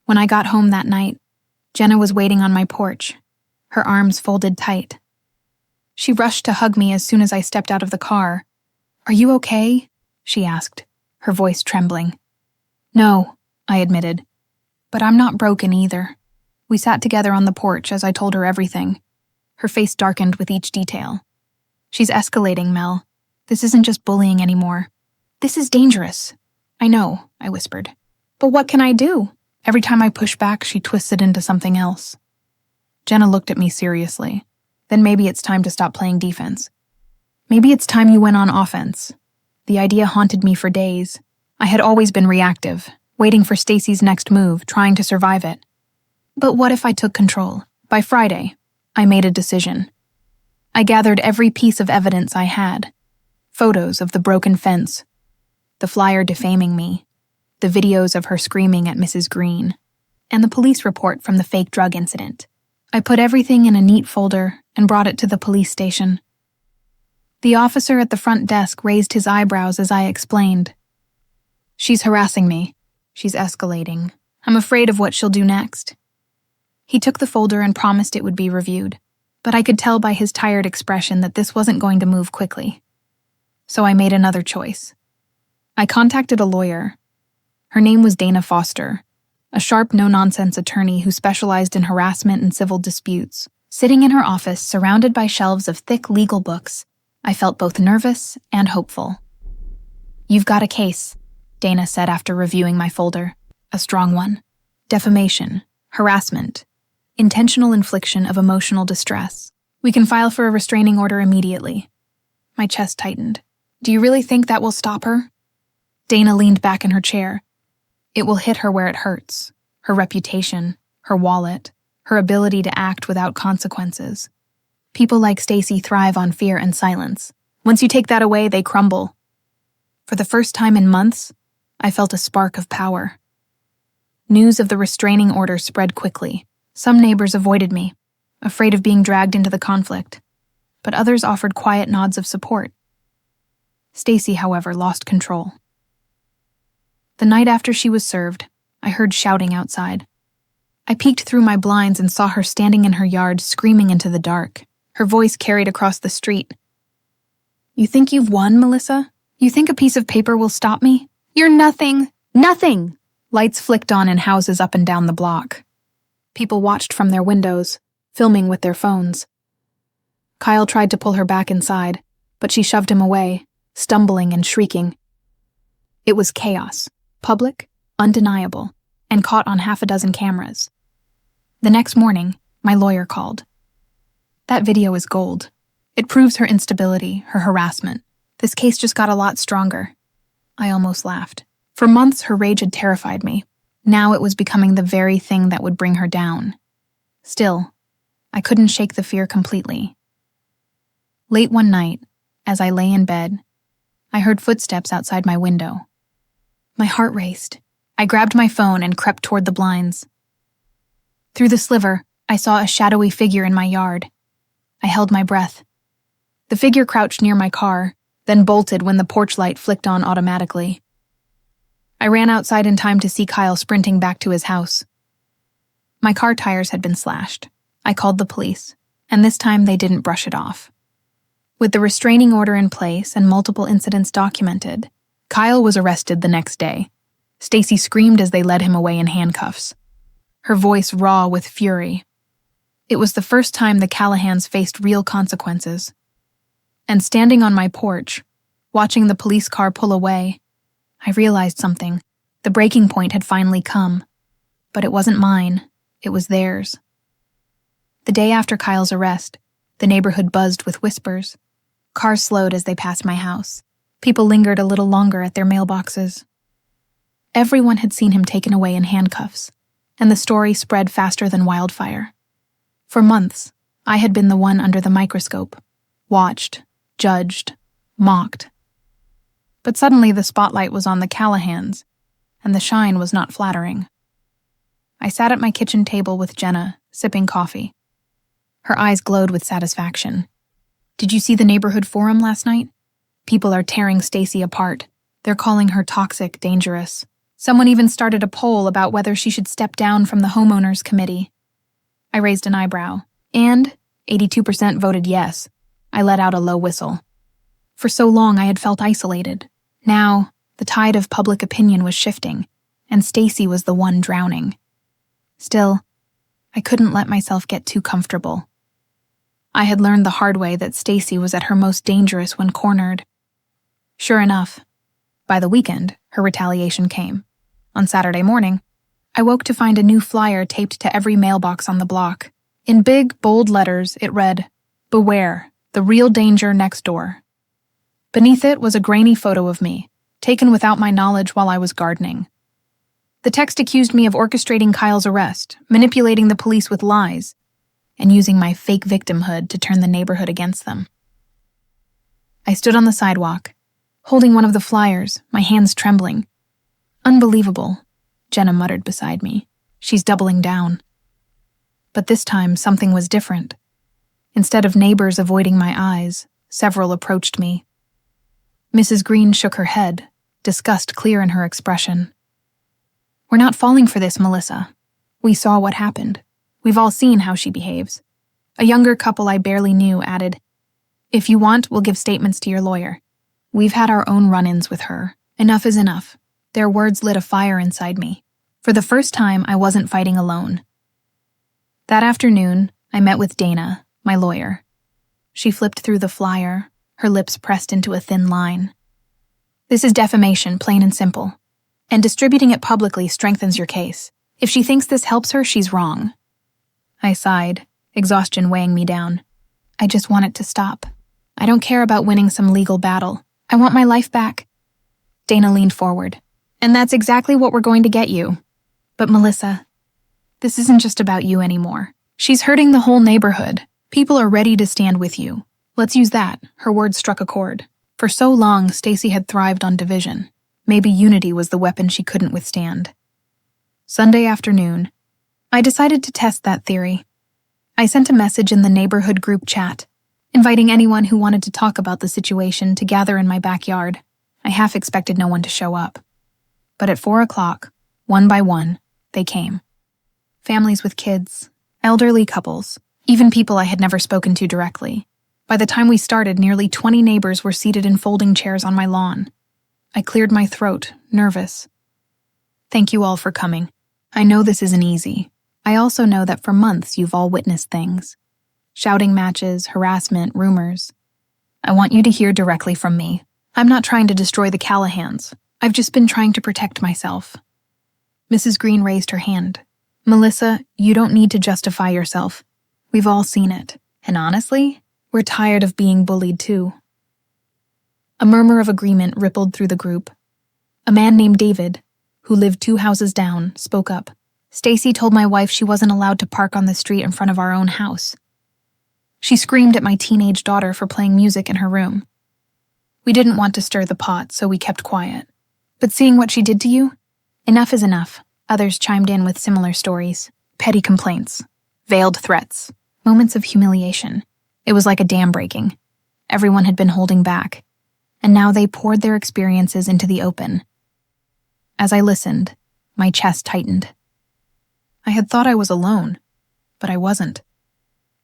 When I got home that night, Jenna was waiting on my porch, her arms folded tight. She rushed to hug me as soon as I stepped out of the car. Are you okay? She asked, her voice trembling. No, I admitted. But I'm not broken either. We sat together on the porch as I told her everything. Her face darkened with each detail. She's escalating, Mel. This isn't just bullying anymore. This is dangerous. I know, I whispered. But what can I do? Every time I push back, she twists it into something else. Jenna looked at me seriously. Then maybe it's time to stop playing defense. Maybe it's time you went on offense. The idea haunted me for days. I had always been reactive, waiting for Stacy's next move, trying to survive it. But what if I took control? By Friday, I made a decision. I gathered every piece of evidence I had. Photos of the broken fence, the flyer defaming me, the videos of her screaming at Mrs. Green, and the police report from the fake drug incident. I put everything in a neat folder and brought it to the police station. The officer at the front desk raised his eyebrows as I explained. She's harassing me. She's escalating. I'm afraid of what she'll do next. He took the folder and promised it would be reviewed, but I could tell by his tired expression that this wasn't going to move quickly. So I made another choice. I contacted a lawyer. Her name was Dana Foster, a sharp, no-nonsense attorney who specialized in harassment and civil disputes. Sitting in her office, surrounded by shelves of thick legal books, I felt both nervous and hopeful. You've got a case, Dana said after reviewing my folder. A strong one. Defamation, harassment, intentional infliction of emotional distress. We can file for a restraining order immediately. My chest tightened. Do you really think that will stop her? Dana leaned back in her chair. It will hit her where it hurts. Her reputation, her wallet, her ability to act without consequences. People like Stacy thrive on fear and silence. Once you take that away, they crumble. For the first time in months, I felt a spark of power. News of the restraining order spread quickly. Some neighbors avoided me, afraid of being dragged into the conflict, but others offered quiet nods of support. Stacy, however, lost control. The night after she was served, I heard shouting outside. I peeked through my blinds and saw her standing in her yard screaming into the dark. Her voice carried across the street. You think you've won, Melissa? You think a piece of paper will stop me? You're nothing. Nothing! Lights flicked on in houses up and down the block. People watched from their windows, filming with their phones. Kyle tried to pull her back inside, but she shoved him away, stumbling and shrieking. It was chaos, public, undeniable, and caught on 6 cameras. The next morning, my lawyer called. That video is gold. It proves her instability, her harassment. This case just got a lot stronger. I almost laughed. For months, her rage had terrified me. Now it was becoming the very thing that would bring her down. Still, I couldn't shake the fear completely. Late one night, as I lay in bed, I heard footsteps outside my window. My heart raced. I grabbed my phone and crept toward the blinds. Through the sliver, I saw a shadowy figure in my yard. I held my breath. The figure crouched near my car, then bolted when the porch light flicked on automatically. I ran outside in time to see Kyle sprinting back to his house. My car tires had been slashed. I called the police, and this time they didn't brush it off. With the restraining order in place and multiple incidents documented, Kyle was arrested the next day. Stacy screamed as they led him away in handcuffs, her voice raw with fury. It was the first time the Callahans faced real consequences. And standing on my porch, watching the police car pull away, I realized something. The breaking point had finally come. But it wasn't mine, it was theirs. The day after Kyle's arrest, the neighborhood buzzed with whispers. Cars slowed as they passed my house. People lingered a little longer at their mailboxes. Everyone had seen him taken away in handcuffs, and the story spread faster than wildfire. For months, I had been the one under the microscope, watched, judged, mocked. But suddenly the spotlight was on the Callahans, and the shine was not flattering. I sat at my kitchen table with Jenna, sipping coffee. Her eyes glowed with satisfaction. "Did you see the neighborhood forum last night? People are tearing Stacy apart. They're calling her toxic, dangerous. Someone even started a poll about whether she should step down from the homeowners committee." I raised an eyebrow, and 82% voted yes. I let out a low whistle. For so long I had felt isolated. Now, the tide of public opinion was shifting, and Stacy was the one drowning. Still, I couldn't let myself get too comfortable. I had learned the hard way that Stacy was at her most dangerous when cornered. Sure enough, by the weekend, her retaliation came. On Saturday morning, I woke to find a new flyer taped to every mailbox on the block. In big, bold letters, it read, "Beware, the real danger next door." Beneath it was a grainy photo of me, taken without my knowledge while I was gardening. The text accused me of orchestrating Kyle's arrest, manipulating the police with lies, and using my fake victimhood to turn the neighborhood against them. I stood on the sidewalk, holding one of the flyers, my hands trembling. "Unbelievable," Jenna muttered beside me. "She's doubling down." But this time, something was different. Instead of neighbors avoiding my eyes, several approached me. Mrs. Green shook her head, disgust clear in her expression. "We're not falling for this, Melissa. We saw what happened. We've all seen how she behaves." A younger couple I barely knew added, "If you want, we'll give statements to your lawyer. We've had our own run-ins with her. Enough is enough." Their words lit a fire inside me. For the first time, I wasn't fighting alone. That afternoon, I met with Dana, my lawyer. She flipped through the flyer, her lips pressed into a thin line. "This is defamation, plain and simple. And distributing it publicly strengthens your case. If she thinks this helps her, she's wrong." I sighed, exhaustion weighing me down. "I just want it to stop. I don't care about winning some legal battle. I want my life back." Dana leaned forward. "And that's exactly what we're going to get you. But Melissa, this isn't just about you anymore. She's hurting the whole neighborhood. People are ready to stand with you. Let's use that." Her words struck a chord. For so long, Stacy had thrived on division. Maybe unity was the weapon she couldn't withstand. Sunday afternoon, I decided to test that theory. I sent a message in the neighborhood group chat, inviting anyone who wanted to talk about the situation to gather in my backyard. I half expected no one to show up. But at 4 o'clock, one by one, they came. Families with kids, elderly couples, even people I had never spoken to directly. By the time we started, nearly 20 neighbors were seated in folding chairs on my lawn. I cleared my throat, nervous. "Thank you all for coming. I know this isn't easy. I also know that for months you've all witnessed things. Shouting matches, harassment, rumors. I want you to hear directly from me. I'm not trying to destroy the Callahans. I've just been trying to protect myself." Mrs. Green raised her hand. "Melissa, you don't need to justify yourself. We've all seen it. And honestly, we're tired of being bullied too." A murmur of agreement rippled through the group. A man named David, who lived 2 houses down, spoke up. "Stacy told my wife she wasn't allowed to park on the street in front of our own house. She screamed at my teenage daughter for playing music in her room. We didn't want to stir the pot, so we kept quiet. But seeing what she did to you? Enough is enough." Others chimed in with similar stories. Petty complaints, veiled threats, moments of humiliation. It was like a dam breaking. Everyone had been holding back, and now they poured their experiences into the open. As I listened, my chest tightened. I had thought I was alone, but I wasn't.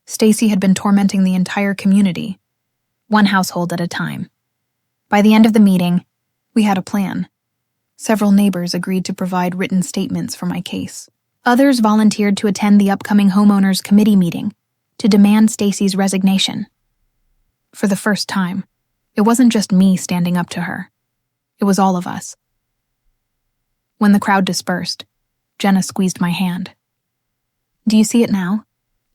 Stacy had been tormenting the entire community. one household at a time. By the end of the meeting, we had a plan. Several neighbors agreed to provide written statements for my case. Others volunteered to attend the upcoming homeowners committee meeting to demand Stacy's resignation. For the first time, it wasn't just me standing up to her. It was all of us. When the crowd dispersed, Jenna squeezed my hand. "Do you see it now?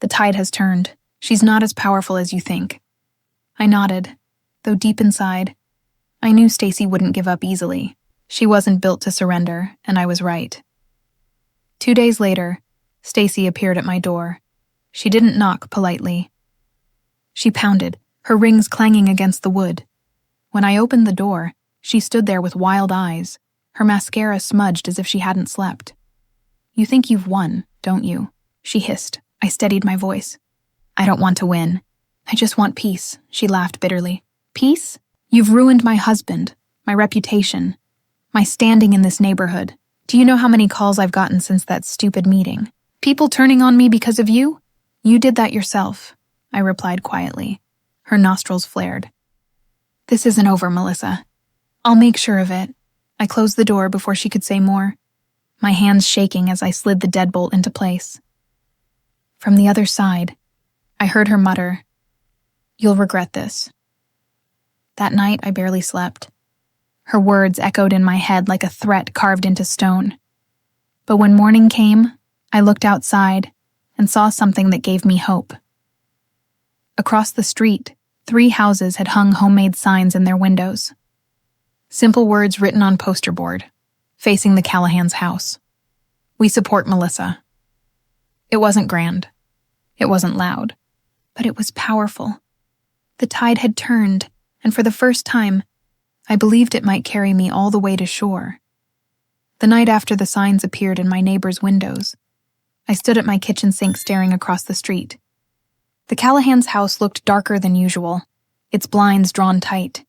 The tide has turned. She's not as powerful as you think." I nodded, though deep inside, I knew Stacy wouldn't give up easily. She wasn't built to surrender, and I was right. 2 days later, Stacy appeared at my door. She didn't knock politely. She pounded, her rings clanging against the wood. When I opened the door, she stood there with wild eyes, her mascara smudged as if she hadn't slept. "You think you've won, don't you?" she hissed. I steadied my voice. "I don't want to win. I just want peace," she laughed bitterly. "Peace? You've ruined my husband, my reputation, my standing in this neighborhood. Do you know how many calls I've gotten since that stupid meeting? People turning on me because of you? You did that yourself," I replied quietly. Her nostrils flared. "This isn't over, Melissa. I'll make sure of it." I closed the door before she could say more, my hands shaking as I slid the deadbolt into place. From the other side, I heard her mutter, "You'll regret this." That night, I barely slept. Her words echoed in my head like a threat carved into stone. But when morning came, I looked outside and saw something that gave me hope. Across the street, 3 houses had hung homemade signs in their windows. Simple words written on poster board, facing the Callahan's house. "We support Melissa." It wasn't grand. It wasn't loud. But it was powerful. The tide had turned, and for the first time, I believed it might carry me all the way to shore. The night after the signs appeared in my neighbor's windows, I stood at my kitchen sink staring across the street. The Callahan's house looked darker than usual, its blinds drawn tight.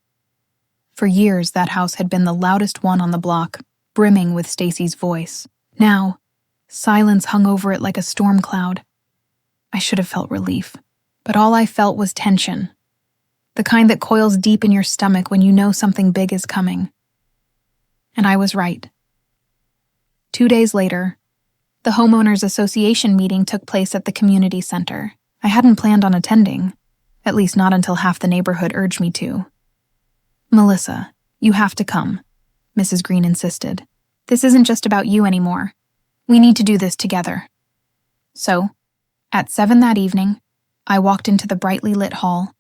For years, that house had been the loudest one on the block, brimming with Stacy's voice. Now, silence hung over it like a storm cloud. I should have felt relief, but all I felt was tension. The kind that coils deep in your stomach when you know something big is coming. And I was right. 2 days later, the Homeowners Association meeting took place at the community center. I hadn't planned on attending, at least not until half the neighborhood urged me to. "Melissa, you have to come," Mrs. Green insisted. "This isn't just about you anymore. We need to do this together." So, at 7 that evening, I walked into the brightly lit hall,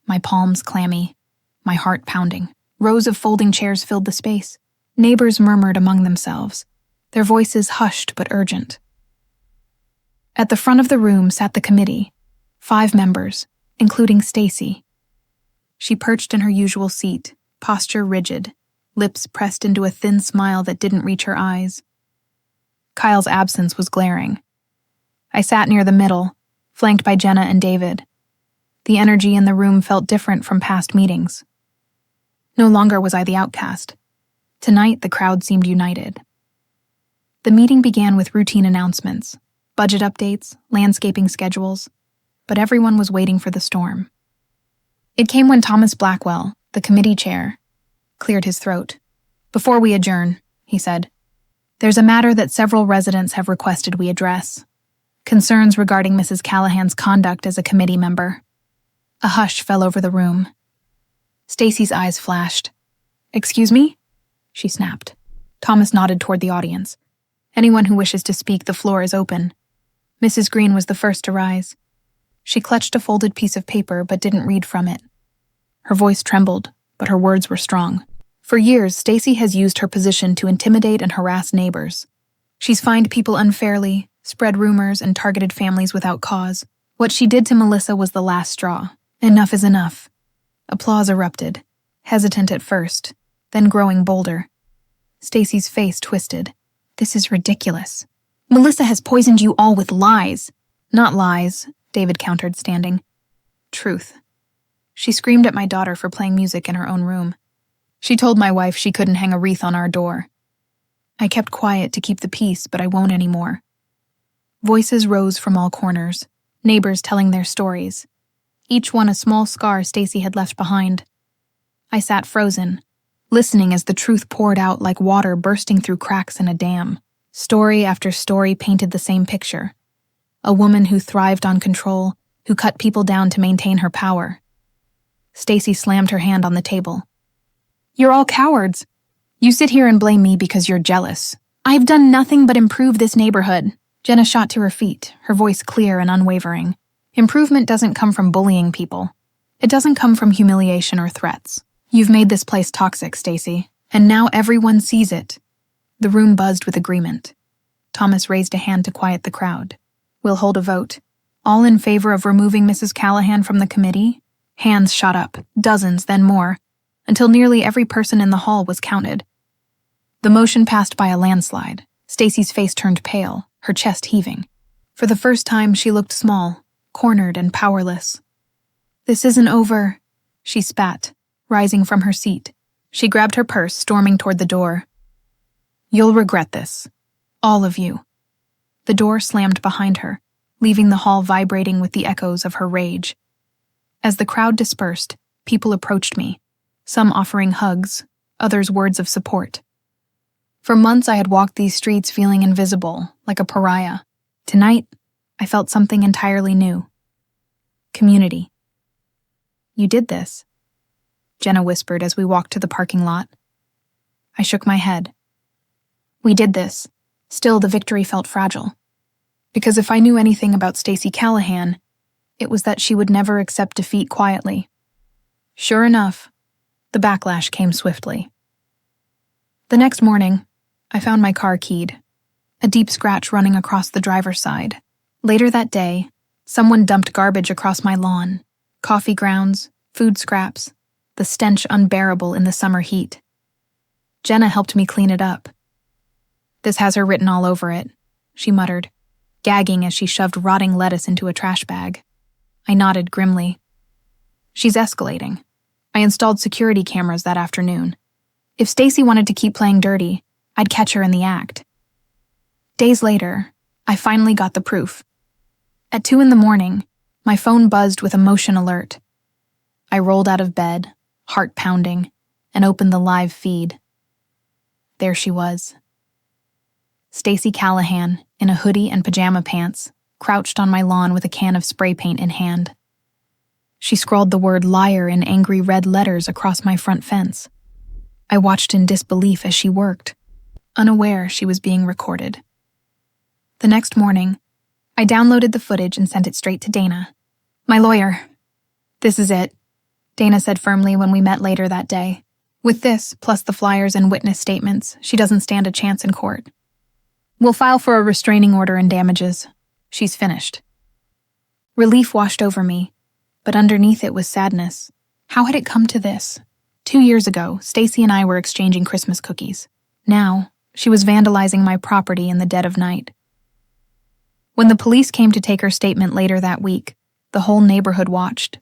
my palms clammy, my heart pounding. Rows of folding chairs filled the space. Neighbors murmured among themselves, their voices hushed but urgent. At the front of the room sat the committee, 5 members, including Stacy. She perched in her usual seat, posture rigid, lips pressed into a thin smile that didn't reach her eyes. Kyle's absence was glaring. I sat near the middle, flanked by Jenna and David. The energy in the room felt different from past meetings. No longer was I the outcast. Tonight, the crowd seemed united. The meeting began with routine announcements, budget updates, landscaping schedules, but everyone was waiting for the storm. It came when Thomas Blackwell, the committee chair, cleared his throat. "Before we adjourn," he said, "there's a matter that several residents have requested we address. Concerns regarding Mrs. Callahan's conduct as a committee member." A hush fell over the room. Stacy's eyes flashed. "Excuse me?" she snapped. Thomas nodded toward the audience. "Anyone who wishes to speak, the floor is open." Mrs. Green was the first to rise. She clutched a folded piece of paper but didn't read from it. Her voice trembled, but her words were strong. For years, Stacy has used her position to intimidate and harass neighbors. She's fined people unfairly, spread rumors, and targeted families without cause. What she did to Melissa was the last straw. Enough is enough. Applause erupted, hesitant at first, then growing bolder. Stacy's face twisted. "This is ridiculous. Melissa has poisoned you all with lies." "Not lies," David countered, standing. "Truth. She screamed at my daughter for playing music in her own room. She told my wife she couldn't hang a wreath on our door. I kept quiet to keep the peace, but I won't anymore." Voices rose from all corners, neighbors telling their stories. each one a small scar Stacy had left behind. I sat frozen, listening as the truth poured out like water bursting through cracks in a dam. Story after story painted the same picture. A woman who thrived on control, who cut people down to maintain her power. Stacy slammed her hand on the table. "You're all cowards. You sit here and blame me because you're jealous. I've done nothing but improve this neighborhood." Jenna shot to her feet, her voice clear and unwavering. "Improvement doesn't come from bullying people. It doesn't come from humiliation or threats. You've made this place toxic, Stacy, and now everyone sees it." The room buzzed with agreement. Thomas raised a hand to quiet the crowd. "We'll hold a vote. All in favor of removing Mrs. Callahan from the committee?" Hands shot up, dozens, then more, until nearly every person in the hall was counted. The motion passed by a landslide. Stacy's face turned pale, her chest heaving. For the first time, she looked small, cornered and powerless. "This isn't over," she spat, rising from her seat. She grabbed her purse, storming toward the door. "You'll regret this. All of you." The door slammed behind her, leaving the hall vibrating with the echoes of her rage. As the crowd dispersed, people approached me, some offering hugs, others words of support. For months I had walked these streets feeling invisible, like a pariah. Tonight, I felt something entirely new. Community. "You did this," Jenna whispered as we walked to the parking lot. I shook my head. We did this. Still, the victory felt fragile. Because if I knew anything about Stacy Callahan, it was that she would never accept defeat quietly. Sure enough, the backlash came swiftly. The next morning, I found my car keyed, a deep scratch running across the driver's side. Later that day, someone dumped garbage across my lawn, coffee grounds, food scraps, the stench unbearable in the summer heat. Jenna helped me clean it up. "This has her written all over it," she muttered, gagging as she shoved rotting lettuce into a trash bag. I nodded grimly. "She's escalating. I installed security cameras that afternoon. If Stacy wanted to keep playing dirty, I'd catch her in the act." Days later, I finally got the proof. At 2 a.m, my phone buzzed with a motion alert. I rolled out of bed, heart pounding, and opened the live feed. There she was. Stacy Callahan, in a hoodie and pajama pants, crouched on my lawn with a can of spray paint in hand. She scrawled the word liar in angry red letters across my front fence. I watched in disbelief as she worked, unaware she was being recorded. The next morning, I downloaded the footage and sent it straight to Dana. "My lawyer. This is it," Dana said firmly when we met later that day. "With this, plus the flyers and witness statements, she doesn't stand a chance in court. We'll file for a restraining order and damages. She's finished." Relief washed over me, but underneath it was sadness. How had it come to this? 2 years ago, Stacy and I were exchanging Christmas cookies. Now, she was vandalizing my property in the dead of night. When the police came to take her statement later that week, the whole neighborhood watched.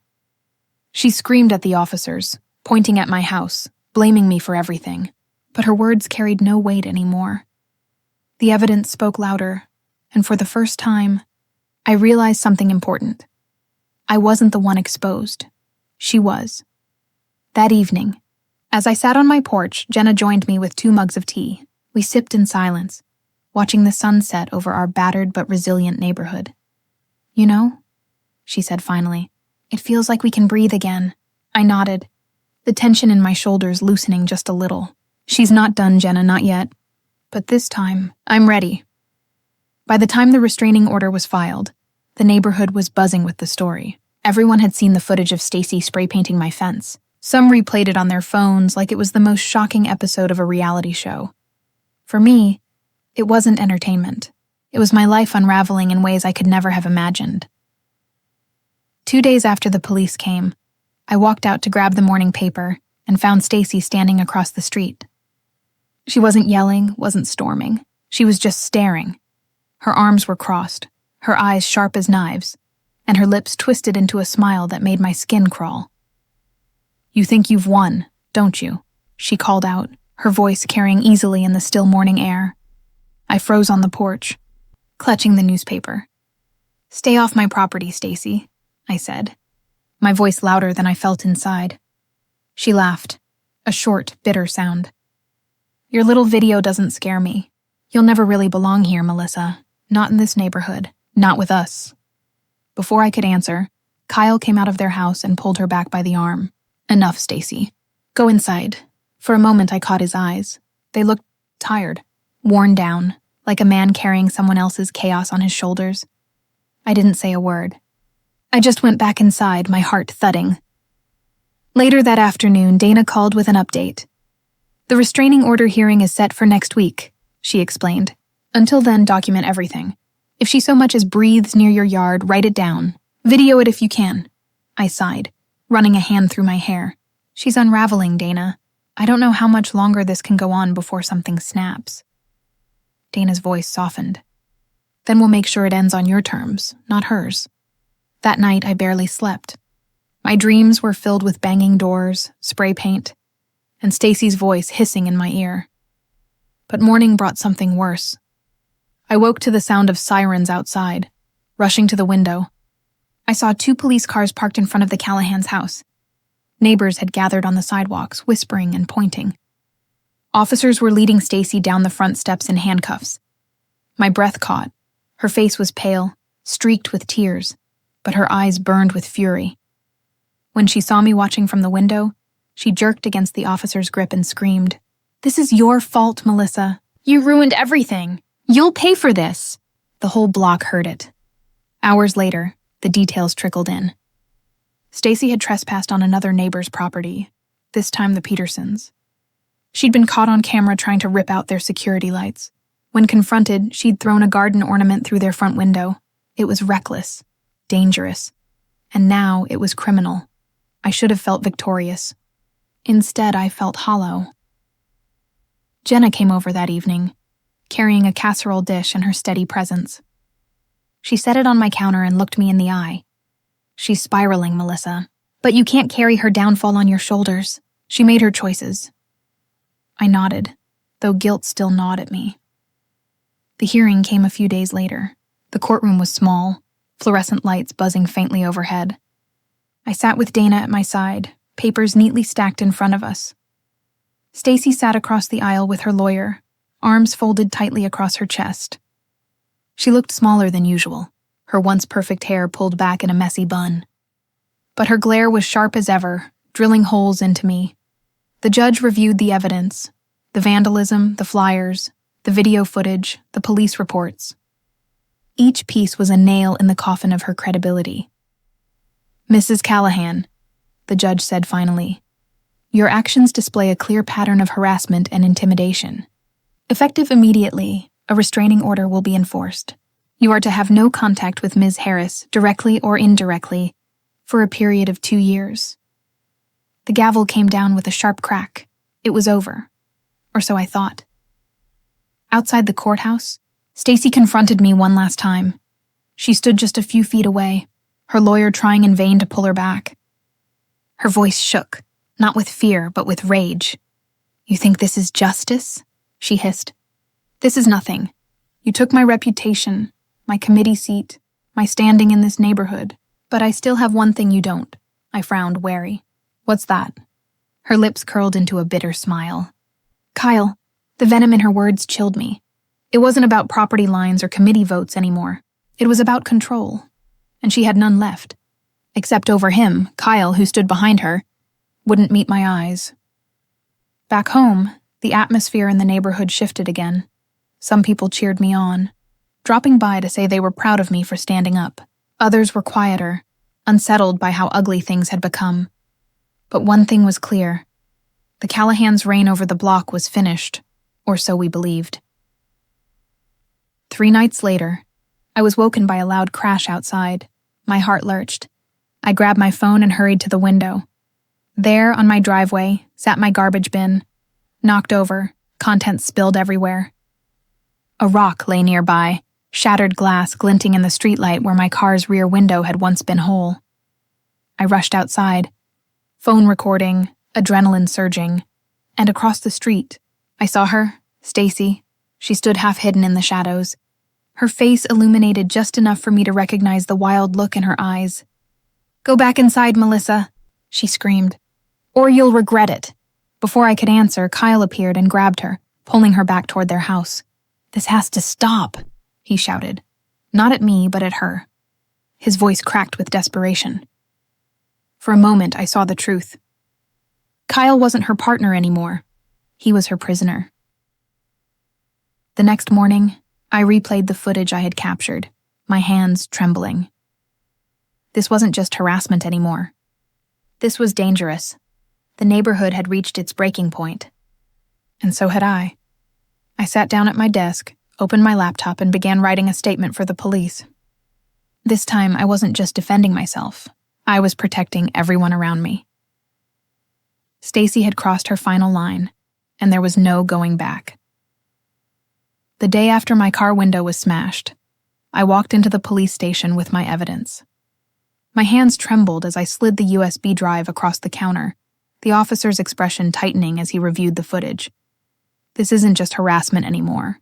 She screamed at the officers, pointing at my house, blaming me for everything, but her words carried no weight anymore. The evidence spoke louder, and for the first time, I realized something important. I wasn't the one exposed. She was. That evening, as I sat on my porch, Jenna joined me with 2 mugs of tea. We sipped in silence, watching the sun set over our battered but resilient neighborhood. "You know," she said finally, "it feels like we can breathe again." I nodded, the tension in my shoulders loosening just a little. "She's not done, Jenna, not yet. But this time, I'm ready." By the time the restraining order was filed, the neighborhood was buzzing with the story. Everyone had seen the footage of Stacy spray painting my fence. Some replayed it on their phones like it was the most shocking episode of a reality show. For me, it wasn't entertainment. It was my life unraveling in ways I could never have imagined. 2 days after the police came, I walked out to grab the morning paper and found Stacy standing across the street. She wasn't yelling, wasn't storming. She was just staring. Her arms were crossed, her eyes sharp as knives, and her lips twisted into a smile that made my skin crawl. "You think you've won, don't you?" she called out, her voice carrying easily in the still morning air. I froze on the porch, clutching the newspaper. "Stay off my property, Stacy," I said. my voice louder than I felt inside. She laughed, a short, bitter sound. Your little video doesn't scare me. You'll never really belong here, Melissa. Not in this neighborhood. Not with us. Before I could answer, Kyle came out of their house and pulled her back by the arm. Enough, Stacy. Go inside. For a moment I caught his eyes. They looked tired, worn down, like a man carrying someone else's chaos on his shoulders. I didn't say a word. I just went back inside, my heart thudding. Later that afternoon, Dana called with an update. The restraining order hearing is set for next week, she explained. Until then, document everything. If she so much as breathes near your yard, write it down. Video it if you can. I sighed, running a hand through my hair. She's unraveling, Dana. I don't know how much longer this can go on before something snaps. Dana's voice softened. Then we'll make sure it ends on your terms, not hers. That night, I barely slept. My dreams were filled with banging doors, spray paint, and Stacy's voice hissing in my ear. But morning brought something worse. I woke to the sound of sirens outside. Rushing to the window, I saw 2 police cars parked in front of the Callahan's house. Neighbors had gathered on the sidewalks, whispering and pointing. Officers were leading Stacy down the front steps in handcuffs. My breath caught. Her face was pale, streaked with tears, but her eyes burned with fury. When she saw me watching from the window, she jerked against the officer's grip and screamed, "This is your fault, Melissa. You ruined everything. You'll pay for this." The whole block heard it. Hours later, the details trickled in. Stacy had trespassed on another neighbor's property, this time the Petersons. She'd been caught on camera trying to rip out their security lights. When confronted, she'd thrown a garden ornament through their front window. It was reckless, dangerous, and now it was criminal. I should have felt victorious. Instead, I felt hollow. Jenna came over that evening, carrying a casserole dish in her steady presence. She set it on my counter and looked me in the eye. "She's spiraling, Melissa. But you can't carry her downfall on your shoulders. She made her choices." I nodded, though guilt still gnawed at me. The hearing came a few days later. The courtroom was small, fluorescent lights buzzing faintly overhead. I sat with Dana at my side, papers neatly stacked in front of us. Stacy sat across the aisle with her lawyer, arms folded tightly across her chest. She looked smaller than usual, her once perfect hair pulled back in a messy bun. But her glare was sharp as ever, drilling holes into me. The judge reviewed the evidence, the vandalism, the flyers, the video footage, the police reports. Each piece was a nail in the coffin of her credibility. "Mrs. Callahan," the judge said finally, "your actions display a clear pattern of harassment and intimidation. Effective immediately, a restraining order will be enforced. You are to have no contact with Ms. Harris, directly or indirectly, for a period of 2 years." The gavel came down with a sharp crack. It was over. Or so I thought. Outside the courthouse, Stacy confronted me one last time. She stood just a few feet away, her lawyer trying in vain to pull her back. Her voice shook, not with fear, but with rage. "You think this is justice?" she hissed. "This is nothing. You took my reputation, my committee seat, my standing in this neighborhood. But I still have one thing you don't." I frowned, wary. "What's that?" Her lips curled into a bitter smile. "Kyle," the venom in her words chilled me. It wasn't about property lines or committee votes anymore. It was about control. And she had none left. Except over him, Kyle, who stood behind her, wouldn't meet my eyes. Back home, the atmosphere in the neighborhood shifted again. Some people cheered me on, dropping by to say they were proud of me for standing up. Others were quieter, unsettled by how ugly things had become. But one thing was clear. The Callahans' reign over the block was finished, or so we believed. 3 nights later, I was woken by a loud crash outside. My heart lurched. I grabbed my phone and hurried to the window. There, on my driveway, sat my garbage bin, knocked over, contents spilled everywhere. A rock lay nearby, shattered glass glinting in the streetlight where my car's rear window had once been whole. I rushed outside, phone recording, adrenaline surging, and across the street, I saw her, Stacy. She stood half hidden in the shadows, her face illuminated just enough for me to recognize the wild look in her eyes. "Go back inside, Melissa," she screamed. "Or you'll regret it." Before I could answer, Kyle appeared and grabbed her, pulling her back toward their house. "This has to stop," he shouted. Not at me, but at her. His voice cracked with desperation. For a moment, I saw the truth. Kyle wasn't her partner anymore. He was her prisoner. The next morning, I replayed the footage I had captured, my hands trembling. This wasn't just harassment anymore. This was dangerous. The neighborhood had reached its breaking point. And so had I. I sat down at my desk, opened my laptop, and began writing a statement for the police. This time, I wasn't just defending myself. I was protecting everyone around me. Stacy had crossed her final line, and there was no going back. The day after my car window was smashed, I walked into the police station with my evidence. My hands trembled as I slid the USB drive across the counter, the officer's expression tightening as he reviewed the footage. "This isn't just harassment anymore,"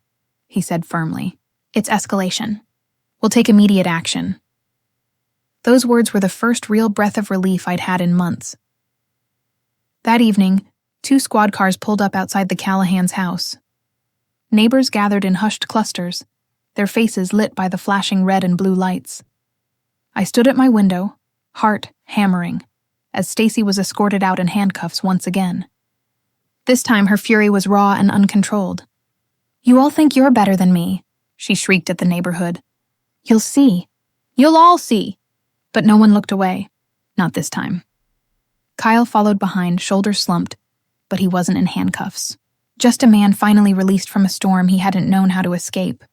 he said firmly. "It's escalation. We'll take immediate action." Those words were the first real breath of relief I'd had in months. That evening, 2 squad cars pulled up outside the Callahans' house. Neighbors gathered in hushed clusters, their faces lit by the flashing red and blue lights. I stood at my window, heart hammering, as Stacy was escorted out in handcuffs once again. This time her fury was raw and uncontrolled. "You all think you're better than me," she shrieked at the neighborhood. "You'll see. You'll all see." But no one looked away. Not this time. Kyle followed behind, shoulders slumped, but he wasn't in handcuffs. Just a man finally released from a storm he hadn't known how to escape.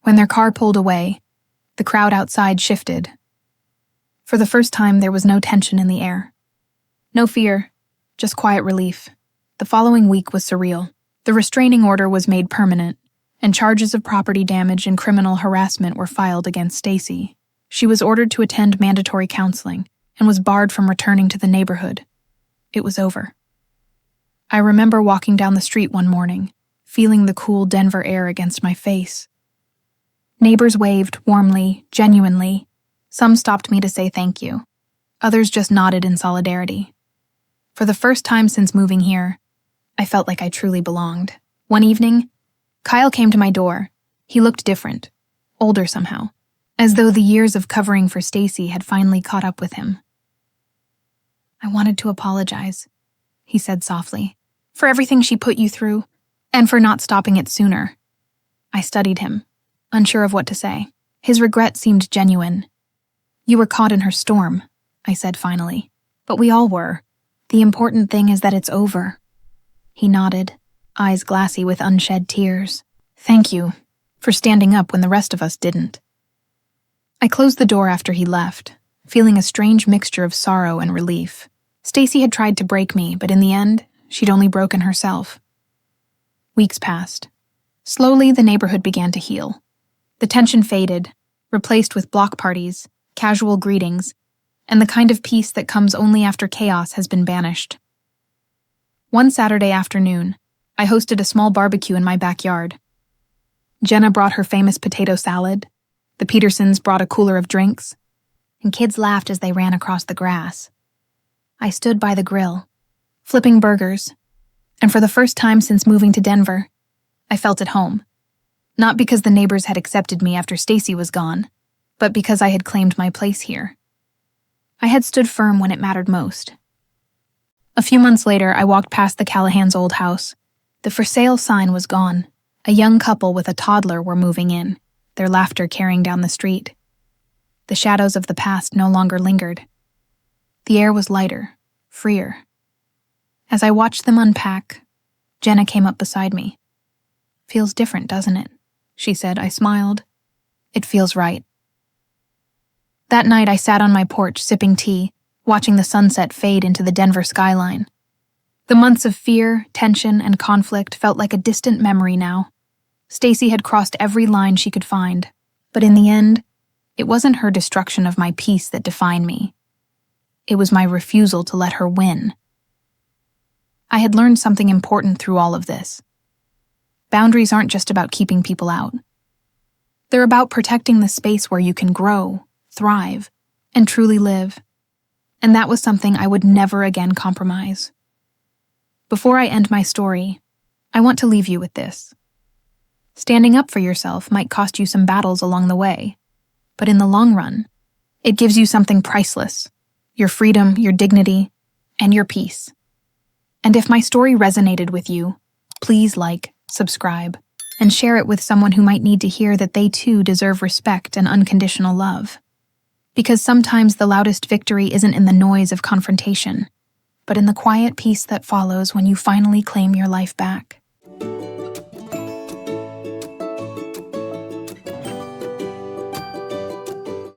When their car pulled away, the crowd outside shifted. For the first time, there was no tension in the air. No fear, just quiet relief. The following week was surreal. The restraining order was made permanent, and charges of property damage and criminal harassment were filed against Stacy. She was ordered to attend mandatory counseling and was barred from returning to the neighborhood. It was over. I remember walking down the street one morning, feeling the cool Denver air against my face. Neighbors waved warmly, genuinely. Some stopped me to say thank you. Others just nodded in solidarity. For the first time since moving here, I felt like I truly belonged. One evening, Kyle came to my door. He looked different, older somehow, as though the years of covering for Stacy had finally caught up with him. "I wanted to apologize," he said softly, "for everything she put you through, and for not stopping it sooner." I studied him, unsure of what to say. His regret seemed genuine. "You were caught in her storm," I said finally. "But we all were. The important thing is that it's over." He nodded, eyes glassy with unshed tears. "Thank you for standing up when the rest of us didn't." I closed the door after he left, feeling a strange mixture of sorrow and relief. Stacy had tried to break me, but in the end, she'd only broken herself. Weeks passed. Slowly, the neighborhood began to heal. The tension faded, replaced with block parties, casual greetings, and the kind of peace that comes only after chaos has been banished. One Saturday afternoon, I hosted a small barbecue in my backyard. Jenna brought her famous potato salad, the Petersons brought a cooler of drinks, and kids laughed as they ran across the grass. I stood by the grill, flipping burgers, and for the first time since moving to Denver, I felt at home. Not because the neighbors had accepted me after Stacy was gone, but because I had claimed my place here. I had stood firm when it mattered most. A few months later, I walked past the Callahans' old house. The for sale sign was gone. A young couple with a toddler were moving in, their laughter carrying down the street. The shadows of the past no longer lingered. The air was lighter, freer. As I watched them unpack, Jenna came up beside me. "Feels different, doesn't it?" she said. I smiled. "It feels right." That night I sat on my porch sipping tea, watching the sunset fade into the Denver skyline. The months of fear, tension, and conflict felt like a distant memory now. Stacy had crossed every line she could find, but in the end, it wasn't her destruction of my peace that defined me. It was my refusal to let her win. I had learned something important through all of this. Boundaries aren't just about keeping people out. They're about protecting the space where you can grow, thrive, and truly live. And that was something I would never again compromise. Before I end my story, I want to leave you with this. Standing up for yourself might cost you some battles along the way, but in the long run, it gives you something priceless: your freedom, your dignity, and your peace. And if my story resonated with you, please like, subscribe, and share it with someone who might need to hear that they too deserve respect and unconditional love. Because sometimes the loudest victory isn't in the noise of confrontation, but in the quiet peace that follows when you finally claim your life back.